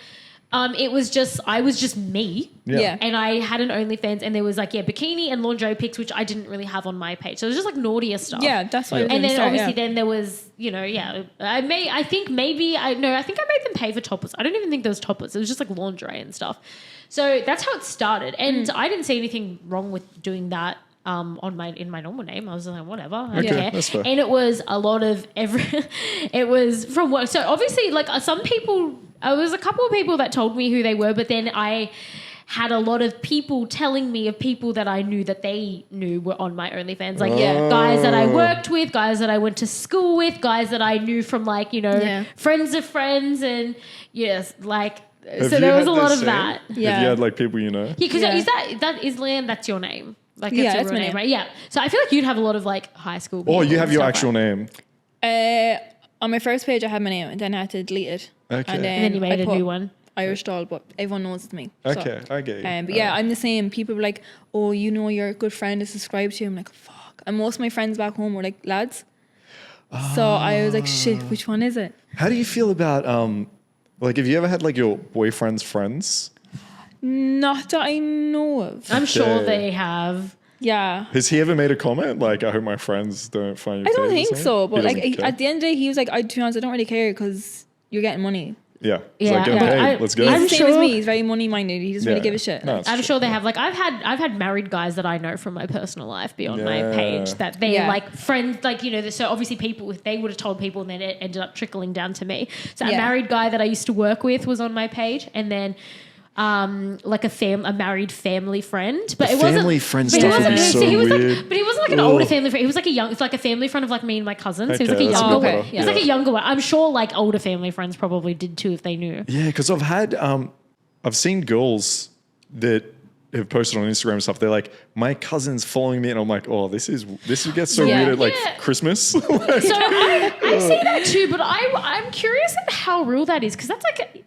It was just I was just me. Yeah. And I had an OnlyFans, and there was like bikini and lingerie pics, which I didn't really have on my page. So it was just like naughtier stuff. Yeah, that's why. And then obviously then there was, I think I made them pay for topless. I don't even think there was topless. It was just like lingerie and stuff. So that's how it started. And I didn't see anything wrong with doing that in my normal name. I was like, whatever, I don't Okay, care. that's fair. And it was a lot of it was from work. So obviously like some people, there was a couple of people that told me who they were, but then I had a lot of people telling me of people that I knew that they knew were on my OnlyFans. Like guys that I worked with, guys that I went to school with, guys that I knew from like, friends of friends. And yes, like, Have so you there was had a lot the of same? that. Have Yeah. you had like people you know? Yeah, because Yeah. that is Leanne, that's your name. Like Yeah, that's your that's real my name, name. right? Yeah. So I feel like you'd have a lot of like high school people. Oh, you have and your stuff, actual right? name. On my first page, I had my name, and then I had to delete it. Okay. And And then you made I a put new one. Irish doll, but everyone knows it's me. So, Okay, I get you. But yeah, I'm the same. People were like, "Oh, your good friend is subscribed to you." I'm like, "Fuck!" And most of my friends back home were like lads. So I was like, "Shit, which one is it?" How do you feel about like have you ever had like your boyfriend's friends? Not that I know of. I'm sure Okay. they have. Yeah. Has he ever made a comment like I hope my friends don't find you? I don't gay or think something? so, He but like doesn't care? at the end of the day, he was like, to be honest, I don't really care because you're getting money. Yeah. It's Yeah, like, getting but paid. Let's go. He's I'm the same sure- as me. He's very money minded. He doesn't really Yeah. give a shit. No, it's I'm true. sure they have. Like I've had married guys that I know from my personal life be on my Yeah. page that they Yeah. like friends, like, you know, so obviously people, if they would have told people and then it ended up trickling down to me. So a Yeah. married guy that I used to work with was on my page, and then like a married family friend, but The it wasn't family friend but he stuff would wasn't- be so he was weird. like, but he wasn't like an Ugh. older family friend. He was like it's like a family friend of like me and my cousins. So he was Okay, like a that's a younger bit one. better. He was like a younger one. I'm sure like older family friends probably did too if they knew. Yeah, because I've had, I've seen girls that have posted on Instagram and stuff. They're like, my cousin's following me, and I'm like, oh, this gets so Yeah. weird at like Yeah. Christmas. So I see that too, but I'm curious at how real that is because that's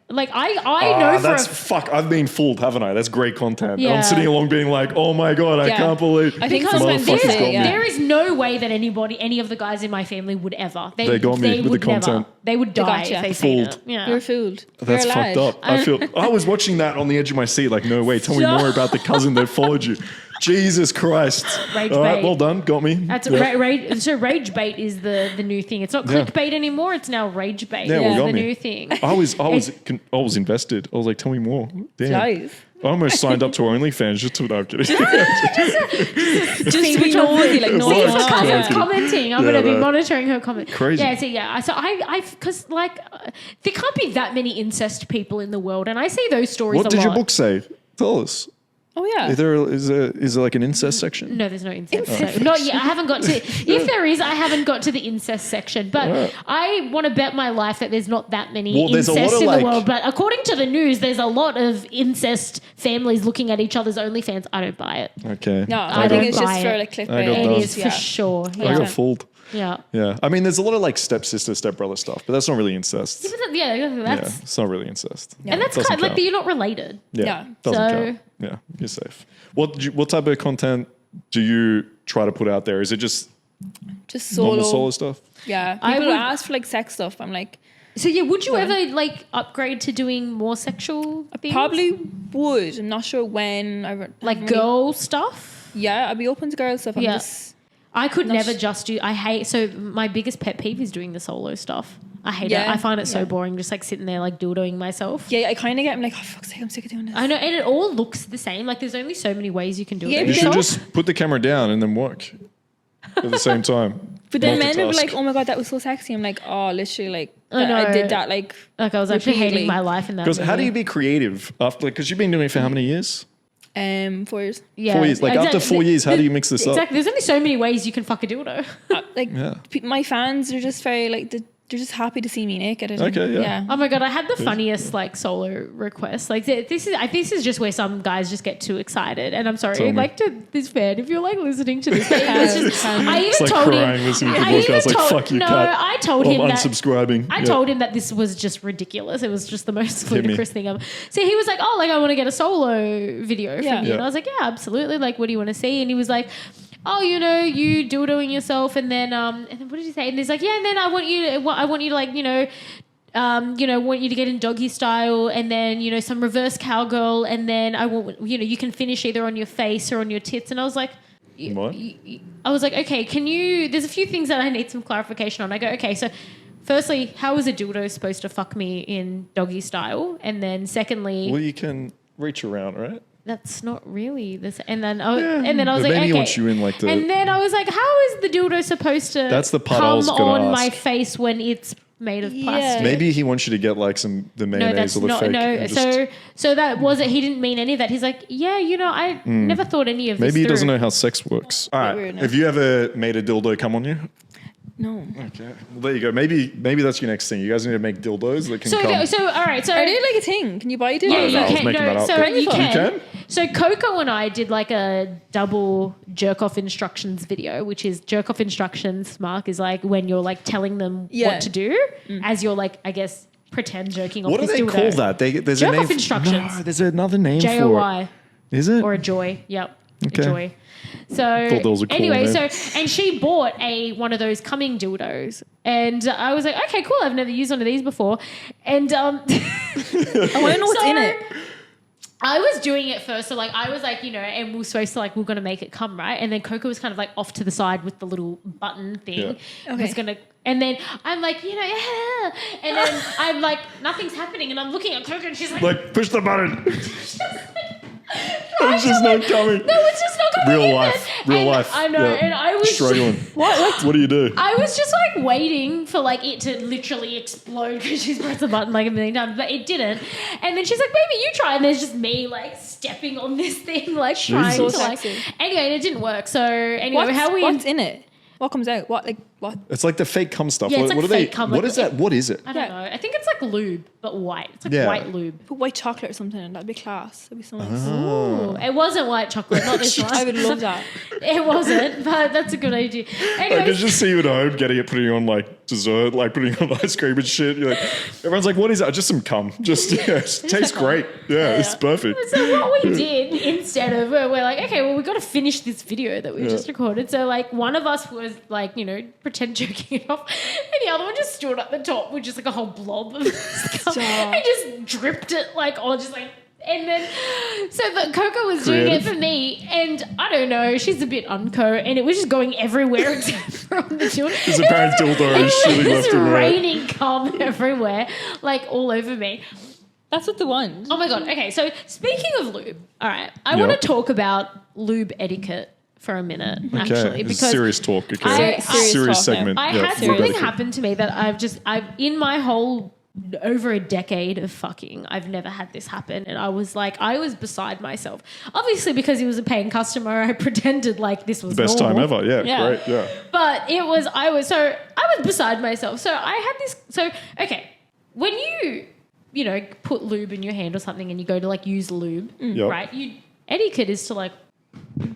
like I know for that's a fuck. I've been fooled, haven't I? That's great content. Yeah. I'm sitting along being like, oh my god, I Yeah. can't believe I think because sometimes motherfuckers they got say, me. yeah. there is no way that any of the guys in my family would ever. They got me with the would never. content. They would die gotcha. if they seen Fooled. it. Yeah. You're fooled. That's You're fucked alive. up. I was watching that on the edge of my seat, like, no way, tell me more about the cousin that followed you. Jesus Christ. Rage All right, bait. well done, got me. That's Yeah. so rage bait is the new thing. It's not Yeah. clickbait anymore. It's now rage bait. Yeah, It's well, got the me. new thing. I was invested. I was like, tell me more. Damn. Guys. I almost signed up to OnlyFans just to, no, I'm kidding. Just to be nosy, like, no See if one's the on. cousin's Yeah. commenting. I'm Yeah, going to be no. monitoring her comment. Crazy. Yeah, so I because like there can't be that many incest people in the world, and I see those stories What a did lot. your book say? Tell us. Oh, yeah. Is there like an incest section? No, there's no incest. So, not yet. I haven't got to. If there is, I haven't got to the incest section. But Right. I want to bet my life that there's not that many Well, there's a lot incest of, in like- the world. But according to the news, there's a lot of incest families looking at each other's OnlyFans. I don't buy it. Okay. No, I I think don't it's just buy for it. like I got clickbait. It done. is for sure. I Yeah. got fooled. Yeah. Yeah. I mean, there's a lot of like stepsister, stepbrother stuff, but that's not really incest. Yeah, Yeah, that's it's not really incest. and that's Doesn't kind of like count. you're not related. Yeah, Yeah. doesn't So- count. Yeah, you're safe. What type of content do you try to put out there? Is it just Just solo. normal solo stuff? Yeah. I People would- ask for like sex stuff. I'm like, So yeah, would you Yeah. ever like upgrade to doing more sexual things? probably would. I'm not sure when. Like girl stuff. Yeah, I'd be open to girl stuff. I'm Yeah. just. I could Not never s- just do. I hate. So my biggest pet peeve is doing the solo stuff. I hate it. Yeah, I find it so yeah. boring, just like sitting there like dildoing myself. Yeah, I kind of get. I'm like, oh fuck's sake, I'm sick of doing this. I know, and it all looks the same. Like there's only so many ways you can do Yeah, it. You but should then- just put the camera down and then work at the same time. But then men will be Multitask. like, oh my god, that was so sexy. I'm like, oh, literally, like I know. I did that. Like, Like I was actually hating repeatedly. my life in that. Because how do you movie. be creative after? Because you've been doing it for how many years? 4 years. Yeah, 4 years. Like after 4 years, how do you mix this up? Exactly. There's only so many ways you can fuck a dildo. Like Yeah. my fans are just very like they're just happy to see me naked. And, Okay, yeah. Oh my god, I had the funniest like solo request. Like this is just where some guys just get too excited, and I'm Tell sorry, me. like to this fan, if you're like listening to this, but it's just, I even It's like told crying him. listening to the I even podcast. Like, told- fuck you, no, Kat. I told I'm him that. unsubscribing. I Yeah. told him that this was just ridiculous. It was just the most Hit me. ludicrous thing ever. So he was like, "Oh, like I want to get a solo video Yeah. from you," Yeah. and I was like, "Yeah, absolutely. Like, what do you want to see?" And he was like, "Oh, you know, you dildoing yourself, and then what did he say?" And he's like, "Yeah, and then I want you to like, want you to get in doggy style, and then some reverse cowgirl, and then I want you can finish either on your face or on your tits." And I was like, What? I was like, okay, can you? There's a few things that I need some clarification on. I go, okay, so firstly, how is a dildo supposed to fuck me in doggy style? And then secondly, Well, you can reach around, right? that's not really this. And then I was But like, maybe he okay. wants you in like the. And then I was like, how is the dildo supposed to That's the part I come was gonna on ask. my face when it's made of Yeah. plastic? Maybe he wants you to get like the No, mayonnaise that's or the not fake. no. and just- So that wasn't. He didn't mean any of that. He's like, yeah, I never thought any of this. maybe he doesn't through. know how sex works. All right. weird, no? Have you ever made a dildo come on you? No. Okay. Well, there you go. Maybe that's your next thing. You guys need to make dildos that can So come. all right. So Are they like a thing? Can you buy it? yeah, I you was can. making that No, up. so Can you you can. can? So Coco and I did like a double jerk off instructions video, which is jerk off instructions. Mark is like when you're like telling them Yeah. what to do as you're like, I guess, pretend jerking off. What do this they dildo. call that? There's Jerk a name. off instructions. No, there's another name for JOI it. Is it? or a joy. Yep. Okay. A joy. So Thought that was a cool anyway, name. and she bought one of those Cumming dildos, and I was like, okay, cool. I've never used one of these before, and I want to know what's in it. I was doing it first, so like I was like, and we were supposed to like we're gonna make it come right, and then Coco was kind of like off to the side with the little button thing. Yeah. Was gonna, And then I'm like, you know, yeah. And then I'm like, nothing's happening. And I'm looking at Coco and she's like, push the button. it's just not coming. No, it's just not coming. Real life. I know. Yeah. And I was struggling. What do you do? I was just like waiting for like it to literally explode because she's pressed the button like a million times, but it didn't. And then she's like, "Baby, you try." And there's just me like stepping on this thing, like trying to like. Anyway, and it didn't work. So anyway, what's in it? What comes out? What? It's like the fake cum stuff. Yeah, it's what like fake cum. What is that? What is it? I don't know. I think it's like lube, but white. It's like white lube. Put white chocolate or something in. That'd be class. That'd be so nice. Ooh, it wasn't white chocolate, not this one. I would love that. It wasn't, but that's a good idea. Anyway, I could just see you at home getting it, putting it on like dessert, like putting on ice cream and shit. You're like, everyone's like, "What is that?" Just some cum. Just it tastes great. Yeah, it's perfect. So what we did instead of we're like, okay, well, we got to finish this video that we just recorded. So like one of us was like, you know, pretend jerking it off, and the other one just stood at the top with just like a whole blob of scum and just dripped it like all just like. And then, so the Coco was doing it for me, and I don't know, she's a bit unco, and it was just going everywhere except for on the dildo. There's a parent dildo and shooting left and right. Raining cum everywhere, like all over me. That's what the one. Oh my God. Okay, so speaking of lube, all right, I want to talk about lube etiquette for a minute, actually, because serious talk. Okay, serious segment. I had something happen to me that I've in my whole over a decade of fucking, I've never had this happen, and I was beside myself. Obviously, because he was a paying customer, I pretended like this was the best normal. time ever. Yeah, great. Yeah, but I was beside myself. So I had this. So okay, when you know put lube in your hand or something, and you go to like use lube, right? Etiquette is to like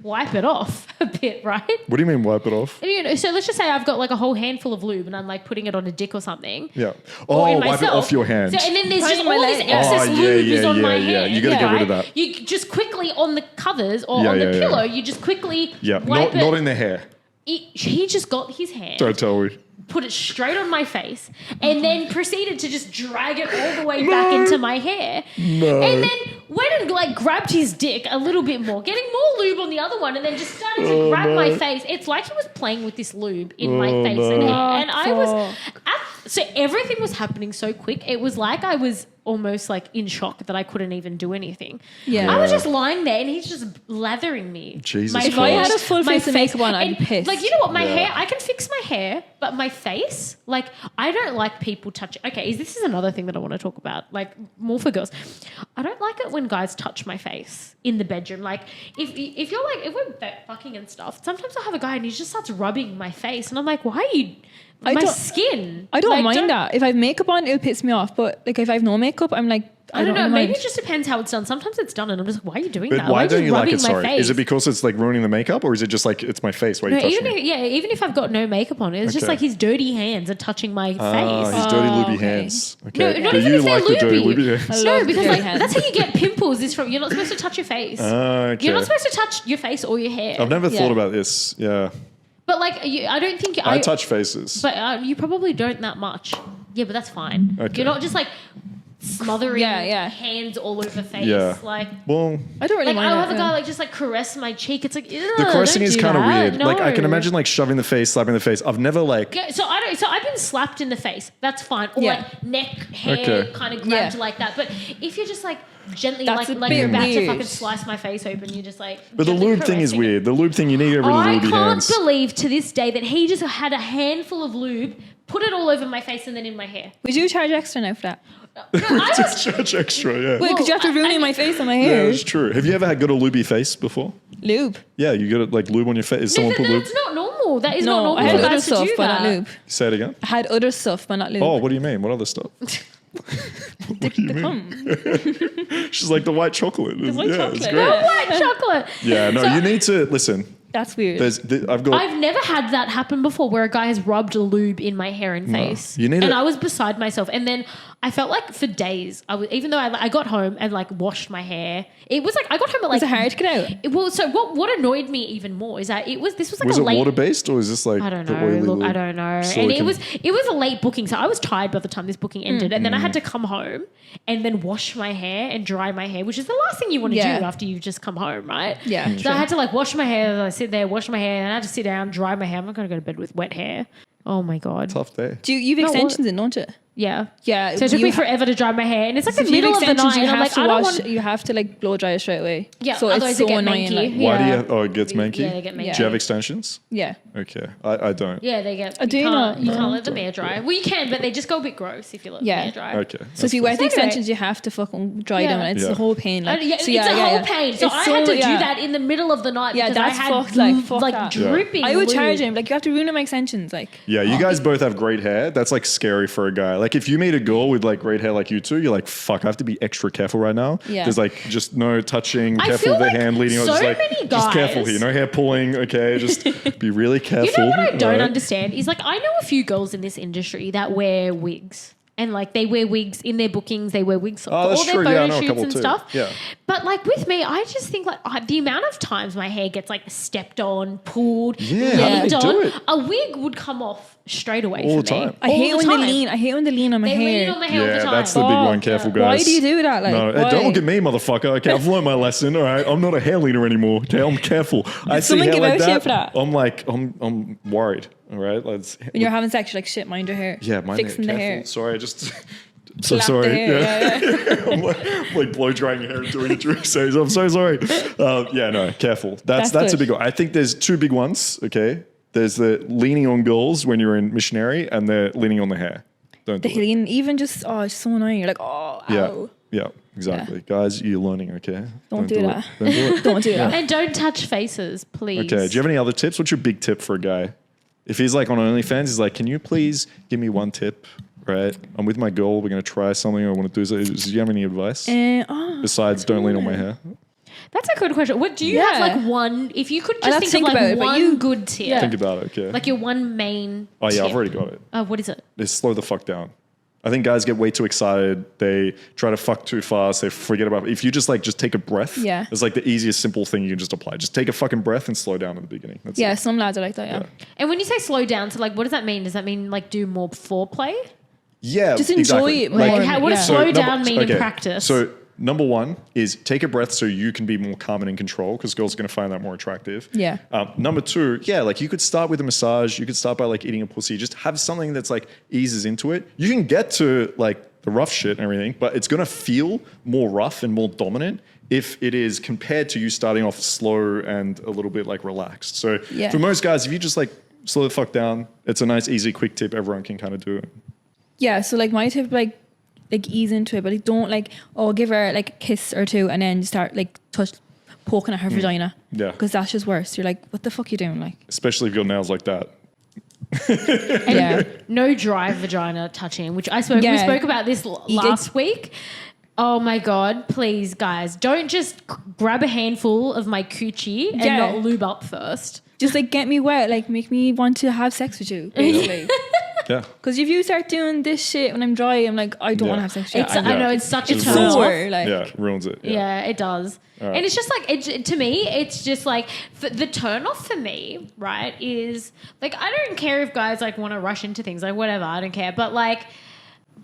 wipe it off a bit, right? What do you mean wipe it off? You know, so let's just say I've got like a whole handful of lube and I'm like putting it on a dick or something. Yeah. Oh, wipe it off your hand. So, and then there's just all this excess lube is on my hand. Yeah. You got to get rid of that. You just quickly on the covers or on the pillow, you just quickly wipe it. Not in the hair. He just got his hand. Don't tell me. Put it straight on my face and then proceeded to just drag it all the way back into my hair. No. And then went and like grabbed his dick a little bit more, getting more lube on the other one, and then just started to grab my face. It's like he was playing with this lube in my face and hair. And I was so everything was happening so quick. It was like I was almost like in shock that I couldn't even do anything. Yeah. I was just lying there and he's just lathering me. Jesus Christ. If I had a full face of makeup on, I'd be pissed. Like, you know what? My hair, I can fix my hair, but my face, like, I don't like people touching. Okay, this is another thing that I want to talk about, like, more for girls. I don't like it when guys touch my face in the bedroom. Like, if you're like, if we're fucking and stuff, sometimes I'll have a guy and he just starts rubbing my face and I'm like, why are you... my skin. I don't mind that. If I have makeup on, it'll piss me off. But like if I have no makeup, I'm like, I don't know. Maybe it just depends how it's done. Sometimes it's done, and I'm just like, why are you doing that? Why don't you like it? Sorry, is it because it's like ruining the makeup, or is it just like it's my face? Why are you touching me? Even if I've got no makeup on, it's just like his dirty hands are touching my face. His dirty lubey hands. Okay. No, not even if they're lubey hands? No, because like that's how you get pimples. Is from you're not supposed to touch your face. Okay. You're not supposed to touch your face or your hair. I've never thought about this. Yeah. But like, I don't think I touch faces. But you probably don't that much. Yeah, but that's fine. Okay. You're not just like smothering hands all over face. Yeah. Like, well, I don't really mind. I'll have a guy like just like caress my cheek. It's like, the caressing is kind of weird. No. Like I can imagine like shoving the face, slapping the face. I've never like. So I've been slapped in the face. That's fine. Or like neck hair kind of grabbed like that. But if you're just like gently like you're about to fucking slice my face open, you're just like. But the lube thing is weird. The lube thing, you need to get rid of the lubey hands. I can't believe to this day that he just had a handful of lube, put it all over my face and then in my hair. Would you charge extra now for that? No, charge extra, yeah. Wait, because you have to ruin my face and my hair. Yeah, it's true. Have you ever got a lubey face before? Lube? Yeah, you got like lube on your face. Someone put lube? That's not normal. That is not normal. I had other stuff, but not lube. Say it again. I had other stuff, but not lube. Oh, what do you mean? What other stuff? What do you mean? She's like the white chocolate. The white chocolate. It's great. White chocolate. Yeah, no, you need to listen. That's weird. I've never had that happen before where a guy has rubbed a lube in my hair and face. I was beside myself. And then I felt like for days, even though I got home and like washed my hair, it was like I got home at like. Was it hard to get out? So what annoyed me even more is that this was like was a it late. water based or is this like I don't know. I don't know. And it was a late booking, so I was tired by the time this booking ended, and then I had to come home and then wash my hair and dry my hair, which is the last thing you want to do after you've just come home, right? Yeah. So I had to like wash my hair. I sit there, wash my hair, and I had to sit down, dry my hair. I'm not going to go to bed with wet hair. Oh my God. Tough day. You've No, extensions in, don't you? Yeah. Yeah. So it took me forever to dry my hair. And it's like the If you have middle of the extensions, night. you And I'm have like, to I don't wash. want. You have to like blow dry it straight away. Yeah, So it's otherwise so they get annoying. manky. Like, Why do Yeah. you? Oh, it gets manky. Yeah, they get manky. Yeah. Do you have extensions? yeah. Okay, I don't. Yeah, they get. do you you can't, not? you can't No. let them air dry. Well, you can, but they just go a bit gross if you let Yeah. them air dry. Okay. So if you that's wet the So anyway- extensions, you have to fucking dry Yeah. them, and it's Yeah. the whole pain. Like, Yeah, so it's a whole pain. So It's I had to do yeah. that in the middle of the night Yeah, because that's I had fucked, like, fuck like that. dripping. I would charge lube. him. Like, you have to ruin my extensions. Like, Yeah, you guys both have great hair. That's like scary for a guy. Like if you meet a girl with like great hair like you two, you're like, fuck, I have to be extra careful right now. Yeah. There's like just no touching, I careful feel with the like hand leading on. so Just like, many just careful guys- here. No hair pulling, okay? Just be really careful. You know what I don't right? understand is like I know a few girls in this industry that wear wigs. And like they wear wigs in their bookings, they wear wigs for Oh, that's all their true. photo Yeah, I know a shoots couple and too. stuff. Yeah. But like with me, I just think like the amount of times my hair gets like stepped on, pulled, Yeah, how do leaned they do on, it? a wig would come off straight away All for the time. me. I All hate the when time. they lean. I hate when they lean on my They hair. lean on my hair all the Yeah, time. that's the big one. Careful, guys. Why do you do that? Like, No, hey, why? don't look at me, motherfucker. Okay, I've learned my lesson. All right, I'm not a hair leaner anymore. Okay, I'm careful. I see someone hair give like out shit for that? I'm like, I'm worried. All right, let's. When you're having sex, you're like, shit, mind your hair. Yeah, mind fixing the careful. hair. Sorry, I just. So Slap sorry. the hair. Yeah. I'm like blow drying your hair and doing it during sex. I'm so sorry. Yeah, no, careful. That's a good. big one. I think there's two big ones. Okay, there's the leaning on girls when you're in missionary, and the leaning on the hair. Don't do The it. lean, even just, oh, it's so annoying. You're like, oh, Yeah, ow. yeah, exactly. Guys, you're learning. Okay, Don't do that. It. Don't do it. Don't do that. And don't touch faces, please. Okay. Do you have any other tips? What's your big tip for a guy? If he's like on OnlyFans, he's like, can you please give me one tip? Right, I'm with my girl. We're gonna try something. I want to do. So, do you have any advice besides don't lean on my hair? That's a good question. What do you Yeah. have like one? If you could I'd have just to think of think about like it, but one you- good tip, Yeah. Think about it. Okay. like your one main. Oh yeah, I've tip. already got it. What is it? They slow the fuck down. I think guys get way too excited. They try to fuck too fast. They forget about. If you just take a breath. Yeah. It's like the easiest simple thing you can just apply. Just take a fucking breath and slow down in the beginning. That's Yeah, it. some lads are like that, yeah. And when you say slow down, so like, what does that mean? Does that mean like do more foreplay? Yeah. Just enjoy exactly. it more. Like, how, what does Yeah. slow down mean in practice? So number one is take a breath so you can be more calm and in control because girls are going to find that more attractive. Yeah. Number two, yeah, like you could start with a massage. You could start by like eating a pussy. Just have something that's like eases into it. You can get to like the rough shit and everything, but it's going to feel more rough and more dominant if it is compared to you starting off slow and a little bit like relaxed. So Yeah. for most guys, if you just like slow the fuck down, it's a nice, easy, quick tip. Everyone can kind of do it. Yeah, so like my tip, like ease into it, but like don't like, oh, give her like a kiss or two and then start like poking at her vagina. Yeah. Because that's just worse. You're like, what the fuck are you doing? Like, Especially if your nails like that. And yeah. no dry vagina touching, which we Yeah. spoke about this last week. Oh my God, please guys, don't just grab a handful of my coochie and Yeah. not lube up first. Just like get me wet, like make me want to have sex with you, basically. Yeah. Because if you start doing this shit when I'm dry, I'm like, I don't Yeah. want to have sex with you. It's, I I know it's such a It's turn rules. off. sore, like, Yeah, ruins it. Yeah, it does. Alright. And it's just like, to me, it's just like, the turn off for me, right, is like, I don't care if guys like want to rush into things, like whatever, I don't care. But like,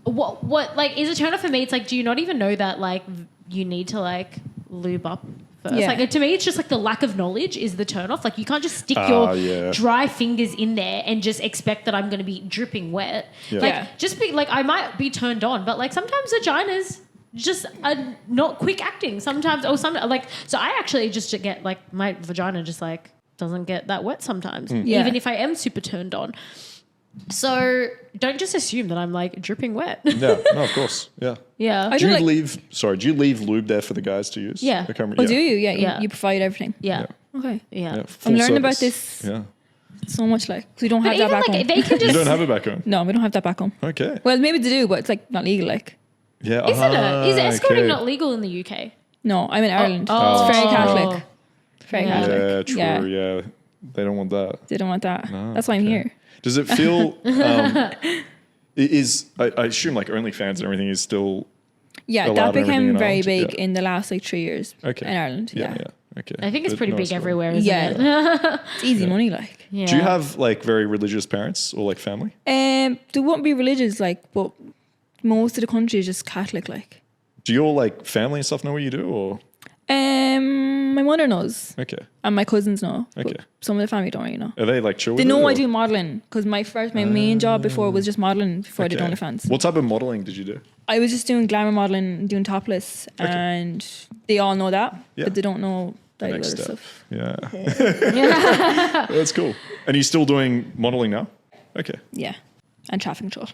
what like is a turn off for me? It's like, do you not even know that like you need to like lube up first? Yeah. Like to me, it's just like the lack of knowledge is the turn off. Like you can't just stick Ah, your yeah. dry fingers in there and just expect that I'm going to be dripping wet. Yeah. Like Yeah. just be like, I might be turned on, but like sometimes vaginas just are not quick acting sometimes, or some like, so I actually just get like my vagina just like doesn't get that wet sometimes, Yeah. even if I am super turned on. So don't just assume that I'm like dripping wet. Yeah, no, of course. Yeah. Yeah. I Do you like- leave lube there for the guys to use? Yeah. I can't Oh, remember. do you? Yeah, Yeah. you provide everything. yeah. Okay. Yeah. Yeah, I'm full learning about service. this Yeah. so much, like, because we don't But have that even back like home. they can You just don't have it back home? No, we don't have that back home. Okay. Well, maybe they do, but it's like not legal, like. Yeah. isn't it? Is escorting okay. not legal in the UK? No, I'm in Ireland. Oh. It's very Oh. Catholic. Very Yeah. Catholic. Yeah, true. Yeah. They don't want that. They don't want that. No, That's why I'm okay. here. Does it feel... I assume like OnlyFans and everything is still... Yeah, allowed that and everything became in very Ireland? big Yeah. in the last like 3 years Okay. in Ireland. Yeah. Okay. I think it's But pretty no, big it's not. everywhere, isn't Yeah. it? It's easy money, like. Yeah. Do you have like very religious parents or like family? They won't be religious, like, but most of the country is just Catholic, like. Do your like family and stuff know what you do or... My mother knows. Okay. And my cousins know. Okay. But some of the family don't really know. Are they like chill with They it, know or- I do modelling because my main job before was just modelling before I did Okay. OnlyFans. What type of modeling did you do? I was just doing glamour modelling, doing topless, and they all know that, Yeah. but they don't know The that next other step. stuff. Yeah. That's cool. And you're still doing modeling now? Okay. Yeah, and traffic control.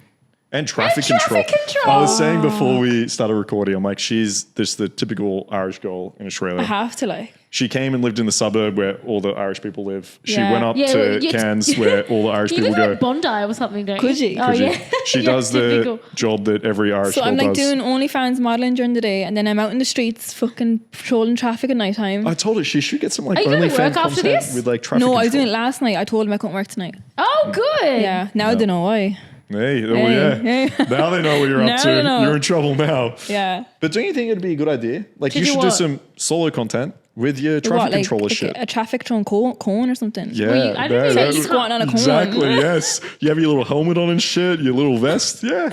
And traffic And control. traffic control. I was saying before we started recording, I'm like, she's this the typical Irish girl in Australia. I have to like. She came and lived in the suburb where all the Irish people live. She Yeah. went up Yeah, to you- Cairns where all the Irish You people live go. in Bondi or something, don't Could you? you? Oh, Could you? yeah. She Yeah, does the typical. job that every Irish So girl I'm like does. doing OnlyFans modelling during the day, and then I'm out in the streets, fucking patrolling traffic at night time. I told her she should get some like Are you gonna OnlyFans work after content this? with like traffic No, I was control. doing it last night. I told him I couldn't work tonight. Oh, good. Yeah, now I don't know why. Hey, oh Hey, yeah. hey. Now they know what you're Now up they to. know. You're in trouble now. Yeah. But don't you think it'd be a good idea? Like To you do should do what? some solo content with your traffic What, like, controller like shit. a traffic control cone or something? Yeah, Well, I don't that- think that- you Squatting on a cone. exactly. Yes, you have your little helmet on and shit, your little vest. Yeah,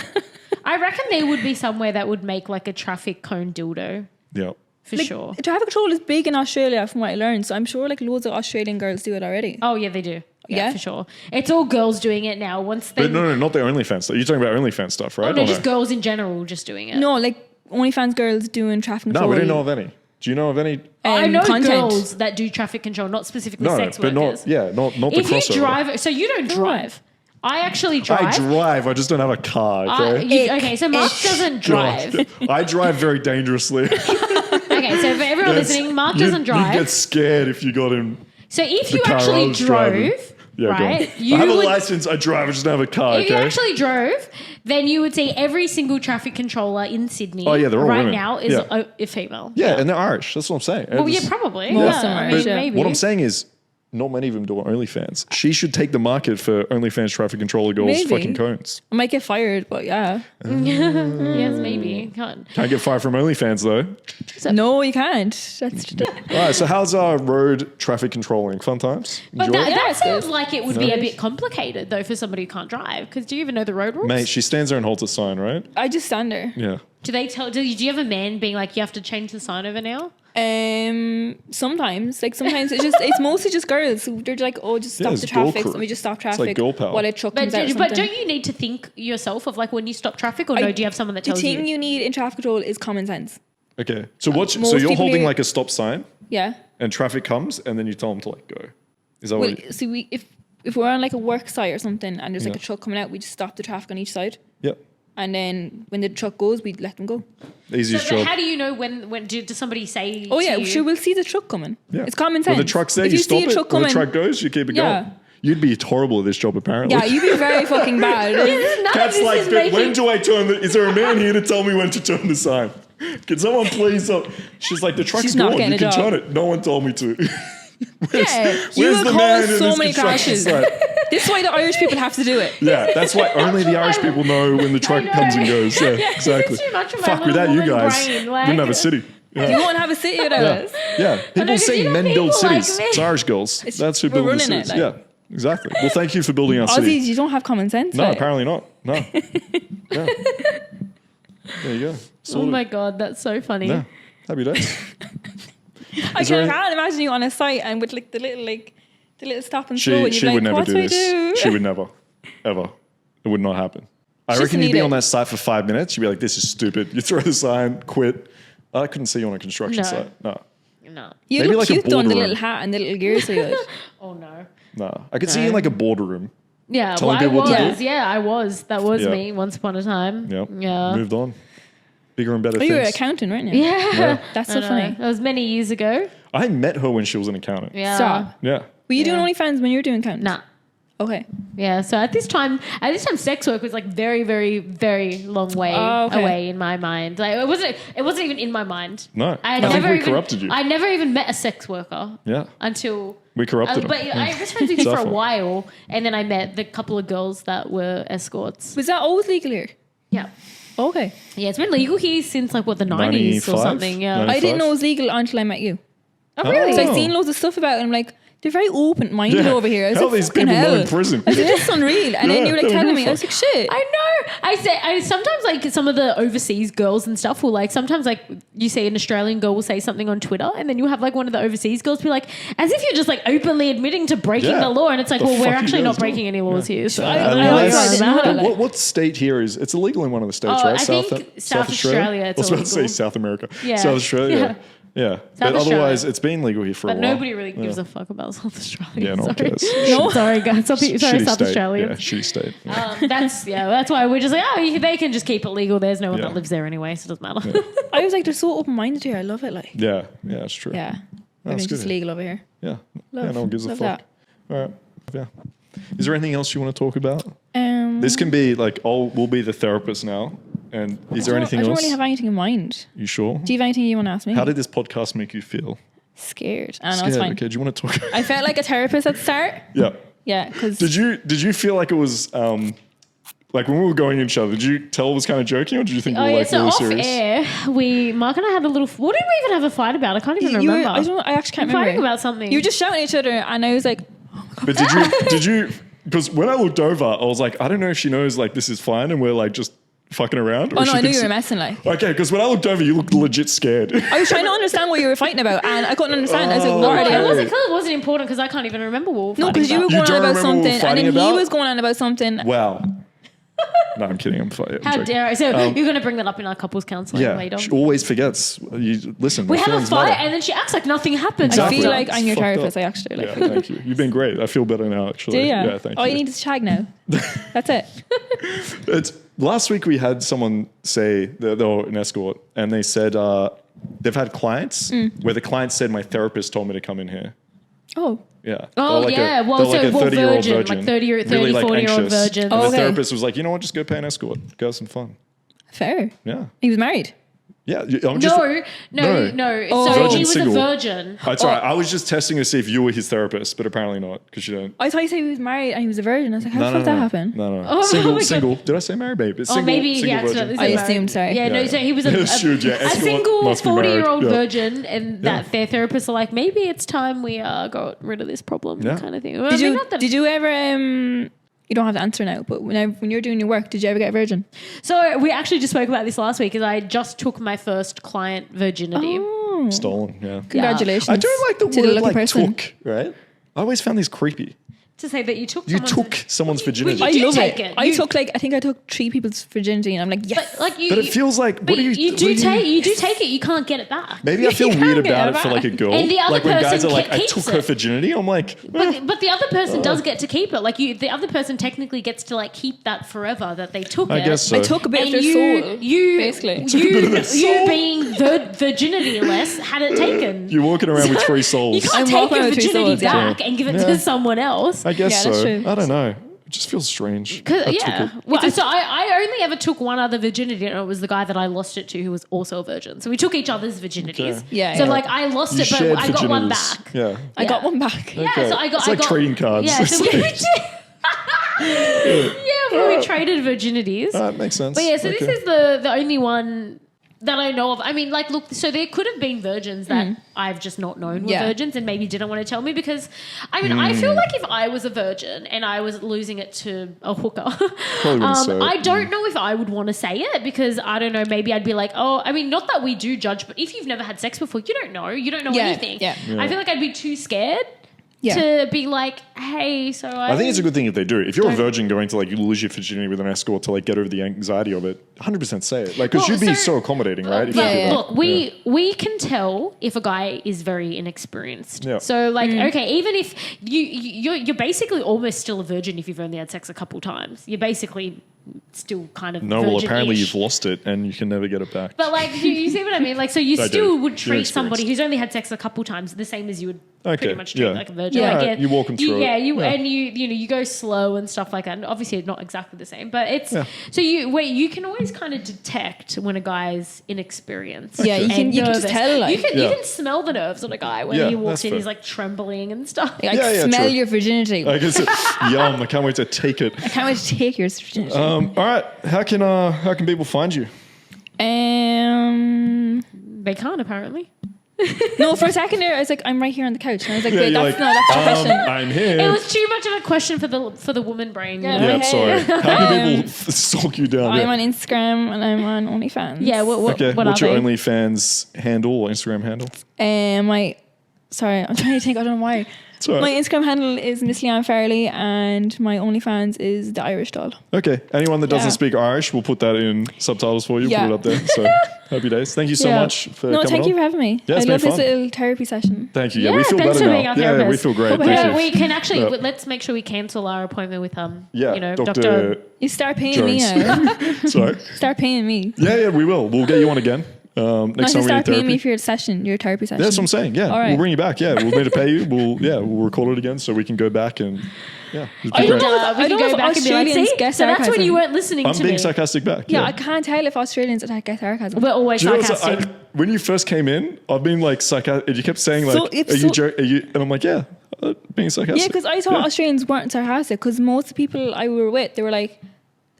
I reckon there would be somewhere that would make like a traffic cone dildo yeah. for Like, sure. traffic control is big in Australia from what I learned. So I'm sure like loads of Australian girls do it already. Oh, yeah, they do. Yeah, Yeah? for sure. It's all girls doing it now. Once they. But no, not the OnlyFans stuff. You're talking about OnlyFans stuff, right? Oh, no, Or just girls in general just doing it. No, like OnlyFans girls doing traffic No, control. we don't know of any. Do you know of any? I know content. girls that do traffic control, not specifically No, sex but workers. not. Yeah, not the If you crossover. drive, so you don't drive. I actually drive. I drive. I just don't have a car. Okay. Okay, so Mark doesn't drive. God. I drive very dangerously. Okay, so for everyone listening, Mark doesn't drive. You'd get scared if you got in. So if the you car I actually was driving. drove, Yeah, go on. right? I have a license. I drive. I just don't have a car. If you Okay. actually drove, then you would see every single traffic controller in Sydney. Oh, yeah, they're all right women. now is Yeah. a female. Yeah, and they're Irish. That's what I'm saying. Well, It's- yeah, probably. Most Yeah, of them are I mean, Irish, yeah. maybe. What I'm saying is, not many of them do OnlyFans. She should take the market for OnlyFans traffic controller girls Maybe. fucking cones. I might get fired, but yeah. Yes, maybe. Can't. Can't get fired from OnlyFans though. No, you can't. That's All right, so how's our road traffic controlling? Fun times? But Enjoy that, it? that it's sounds good. like it would be a bit complicated though for somebody who can't drive. Because do you even know the road rules? Mate, she stands there and holds a sign, right? I just stand there. Yeah. Do they tell? Do you have a man being like, you have to change the sign over now? Sometimes it's mostly just girls who they're like, oh, just stop it's the girl traffic. crew. And we just stop like traffic girl power. while a truck But comes out. or but something. don't you need to think yourself of like when you stop traffic, or no? Do you have someone that The tells thing you? you need in traffic control is common sense. Okay. So what? So most you're people holding here- like a stop sign, Yeah. and traffic comes, and then you tell them to like go. Is that Well, what? so if we're on like a work site or something and there's like Yeah. a truck coming out, we just stop the traffic on each side. Yep. And then when the truck goes, we let them go. The easiest So job. how do you know when does somebody say? Oh yeah, to you, sure, we'll see the truck coming. Yeah. It's common sense. When the truck's there, If you see stop a it. truck When the coming, truck goes, you keep it Yeah. going. You'd be horrible at this job, apparently. yeah, you'd be very fucking bad. None of Cat's this like, is but when making- do I turn the? Is there a man here to tell me when to turn the sign? Can someone please? She's like, the truck's She's not gone. You getting a can job. turn it. No one told me to. Yeah, you Where's will the man cause in so this many construction crashes. site? This is why the Irish people have to do it. Yeah, that's why only the Irish people know when the truck know. comes and goes. Yeah, exactly. too much of my Fuck, little without you woman guys, brain, we like- wouldn't have a city. You Yeah. won't have a city without Yeah. us. Yeah, people 'cause say you know men build people like cities. me. It's Irish girls. That's who we're build the running it, cities. like. Yeah, exactly. Well, thank you for building our Aussies, city. you don't have common sense. No, like. apparently not. No. Yeah. There you go. Oh Sorted. my god, that's so funny. Yeah. Happy days. I there can't imagine you on a site and with like the little stop and She slow, and you're like, would never what do do I this. do? She would never, ever. It would not happen. I Just reckon you'd need be it. on that site for 5 minutes. You'd be like, "This is stupid." You throw the sign, quit. I couldn't see you on a construction No. site. No, No. You Maybe look like a cute though, on the boardroom. little hat and the little gears of yours. Oh no. no. I could see you in like a boardroom. Yeah, Telling well, I people what to was. do? Yeah, I was. That was Yeah. me once upon a time. Yep. Yeah. Moved on. Bigger and better Oh, you're an things. accountant, right now? Yeah. That's I so know. funny. That was many years ago. I met her when she was an accountant. Yeah. Stop. Yeah. Were you Yeah. doing OnlyFans when you were doing accounting? Nah. Okay. Yeah. So at this time, sex work was like very, very, very long way Oh, okay. away in my mind. Like it wasn't even in my mind. No. I I think never we even, corrupted you. I never even met a sex worker. Yeah. Until We corrupted but them. I was friends with you for a Suffer. while, and then I met the couple of girls that were escorts. Was that always legal here? Yeah. Okay. Yeah, it's been legal here since like what the 90s or 95? something. Yeah. 95? I didn't know it was legal until I met you. Oh really? So I've seen loads of stuff about it and I'm like, They're very open-minded over here. I was How like, these fucking people hell. not in prison? I was like, this is unreal. And then you were like they don't telling give me, a I was like, shit. I know. I sometimes like some of the overseas girls and stuff will like sometimes like you see an Australian girl will say something on Twitter and then you have like one of the overseas girls be like as if you're just like openly admitting to breaking the law and it's like, The well, we're fuck you actually guys not breaking any laws here. So I I know, don't it's- know about it. What state here is? It's illegal in one of the states, Oh, right? I think South Australia, it's I was about to say illegal. South America. Yeah. South Australia. Yeah. But Australia. otherwise, it's been legal here for a But while. nobody really gives a fuck about South Australia. Yeah, no one sorry. cares. No? Sorry, guys. Sorry, Shitty South state. Australians. Yeah, shitty state. Yeah. That's why we're just like, they can just keep it legal. There's no one Yeah. that lives there anyway, so it doesn't matter. I was like, they're so open-minded here. I love it. Like, Yeah, it's true. yeah. That's Everything's just good. legal over here. Yeah. Love, Yeah, no one gives a love fuck. that. All right. Yeah. Is there anything else you want to talk about? Um, This can be like, we'll be the therapist now. And is there anything I don't else? really have anything in mind. You sure? Do you have anything you want to ask me? How did this podcast make you feel? Scared. I know, it's fine. Okay, do you want to talk? I felt like a therapist at the start. Yeah. Yeah, because Did you feel like it was like when we were going at each other? Did you tell it was kind of joking, or did you think we were like so really off serious? air, Mark and I had a little. What did we even have a fight about? I can't even you were, remember. I actually can't Fighting remember. about something. You were just shouting at each other, and I was like, But did you? Because when I looked over, I was like, I don't know if she knows like this is fine and we're like just fucking around. oh or no, she I knew thinks- you were messing. Like, Okay, because when I looked over, you looked legit scared. I was trying to understand what you were fighting about, and I couldn't understand. I was like, Oh, what are Well, they? it okay. wasn't because it wasn't important because I can't even remember what we were No, fighting because you were about. going don't on about remember what we were something, and fighting then about? he was going on about something. Wow. No, I'm kidding. I'm How joking. dare I? So you're going to bring that up in our couples counselling Yeah, later. she always forgets. You listen. We my have a feelings fight matter. and then she acts like nothing happened. Exactly. I feel like It's I'm your fucked therapist. up. I actually like. Yeah, thank you. You've been great. I feel better now, actually. Do you? Yeah, thank All you. you need is tag now. That's it. It's, last week we had someone say that they were an escort, and they said they've had clients where the client said, "My therapist told me to come in here." Oh, Yeah. Oh, They're like yeah. Well, they're so, like a well, 30-year-old virgin, like 30 or 30, 40-year-old anxious. virgin. And Oh, the okay. therapist was like, you know what, just go pay an escort. Go have some fun. fair. Yeah. He was married. Yeah. I'm just, No. Oh. So Virgin he was single. a virgin. It's all right. I was just testing to see if you were his therapist, but apparently not, because you don't. I thought you said he was married and he was a virgin. I was like, how the fuck did that happen? No. Oh, single, my God. single. Did I say married, babe? It's Oh, single, maybe he single accidentally virgin. said I married. assumed, sorry. Yeah, no, Yeah. so he was a Should, yeah. a Escort single must be married. 40-year-old Yeah. virgin, and that their therapists are like, maybe it's time we got rid of this problem Yeah. kind of thing. Did you ever you don't have to answer now, but when you're doing your work, did you ever get a virgin? So we actually just spoke about this last week because I just took my first client virginity. Oh, Stolen, yeah. congratulations. I don't like the to word lucky like person. took, right? I always found these creepy. To say that you took You someone's took someone's virginity. Well, I you love take it. it. I You- think I took 3 people's virginity, and I'm like, yes. But like you, But it feels like, what but do you you what do do take you do take it. You can't get it back. Maybe I feel You weird can't get about it it for like a girl. And the other like when guys person are like, I keeps took her it. virginity. I'm like, But the other person does get to keep it. Like the other person technically gets to like keep that forever that they took I it. guess so. I took a bit And of their soul, basically. you being the virginity-less had it taken. You're walking around with 3 souls. You can't I'm take walking your around with 3 virginity souls, yeah. back and give it Yeah. to someone else. I guess Yeah, that's so. true. I don't know. It just feels strange. I took Yeah. it. Well, so I only ever took one other virginity, and it was the guy that I lost it to, who was also a virgin. So we took each other's virginities. Okay. Yeah, So yeah. like I lost You it, but shared I got one virginities. back. Yeah. I got one back. Yeah, Okay. so I got. It's I like got, trading cards. Yeah, so It's we like- did. Yeah, we traded virginities. That makes sense. But yeah, so Okay. this is the only one that I know of. I mean, like, look, so there could have been virgins that I've just not known were Yeah. virgins and maybe didn't want to tell me because, I mean, I feel like if I was a virgin and I was losing it to a hooker, Probably wouldn't say it. I don't know if I would want to say it because I don't know, maybe I'd be like, oh, I mean, not that we do judge, but if you've never had sex before, you don't know Yeah, anything. yeah. I feel like I'd be too scared Yeah. to be like, hey, so I think it's a good thing if they do. If you're a virgin going to like lose your virginity with an escort to like get over the anxiety of it, 100% say it. Like, because Well, you'd be so- so accommodating, right? If you But did that. look, we can tell if a guy is very inexperienced. Yeah. So like, okay, even if you're basically almost still a virgin if you've only had sex a couple times. You're basically still kind of No, well, virgin-ish. apparently you've lost it and you can never get it back. But like, you see what I mean? Like, so you I do. still would You're treat somebody experienced. who's only had sex a couple times the same as you would Okay, pretty much treat yeah. like a virgin. Yeah. Like, Right, you walk 'em through it. Yeah, Yeah. and you go slow and stuff like that. And obviously, not exactly the same, but it's Yeah. so you can always kind of detect when a guy's inexperienced. Yeah, you and can just nervous. tell, like- you Yeah. can smell the nerves on a guy when Yeah, he walks that's in. fair. He's like trembling and stuff. I Yeah, smell true. your virginity. I guess yum. I can't wait to take it. I can't wait to take your virginity. All right. How can people find you? Um, They can't apparently. No, for a second there, I was like, I'm right here on the couch. And I was like, Yeah, wait, you're that's like, not that's your question. I'm here. It was too much of a question for the woman brain. Yeah. You know? Yeah, I'm sorry. How can people Um, stalk you down? I'm Yeah. on Instagram and I'm on OnlyFans. Yeah. What Okay, what what's are your they? OnlyFans handle or Instagram handle? Sorry, I'm trying to think. I don't know why. It's all right. My Instagram handle is Miss Leanne FARRELLY and my OnlyFans is the Irish doll. Okay, anyone that doesn't Yeah. speak Irish, we'll put that in subtitles for you. Yeah. Put it up there. So happy days. Thank you so Yeah. much for No, coming thank on. you for having me. Yeah, it's I been love this fun. little therapy session. Thank you. Yeah, Yeah, we feel thanks better for being now. our Yeah, we therapist. feel great. Yeah, Thank Yeah, you. we can actually Yeah. let's make sure we cancel our appointment with Yeah, you know, Dr. You start paying me Jones. now. Sorry. Start paying me. Yeah, we will. We'll get you on again. Next No, time just we need start paying me therapy. for your session, your therapy session. That's what I'm saying. Yeah, All right. we'll bring you back. Yeah, we'll need to pay you. We'll record it again so we can go back and yeah. it'd be I don't great. know. we I can don't go know if back and be like, Australians see? get So that's when sarcasm. you weren't listening I'm to being me. sarcastic back. Yeah, I can't tell if Australians get sarcasm. We're always Do you know what's- sarcastic. when you first came in, I've been like sarcastic. You kept saying like, So if "Are you so- joking?" And I'm like, "Yeah, being sarcastic." Yeah, because I thought Australians weren't sarcastic. Because most of the people I were with, they were like,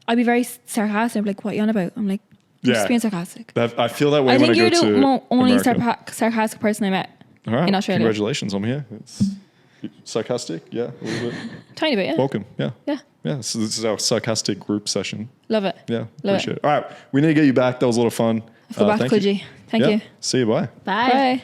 I'd be very sarcastic. I'm like, what are you on about? I'm like, I'm Yeah. just being sarcastic. I feel that way I when I think go you're to the only America. sarcastic person I met All right, in Australia. congratulations, I'm here. It's sarcastic, yeah, a little bit. Tiny bit, yeah. Welcome, yeah. Yeah. Yeah, so this is our sarcastic group session. Love it. Yeah, Love appreciate it. All right, we need to get you back. That was a lot of fun. Go back, thank you. Coogee. Thank Yeah, you. see you, bye. Bye. Bye.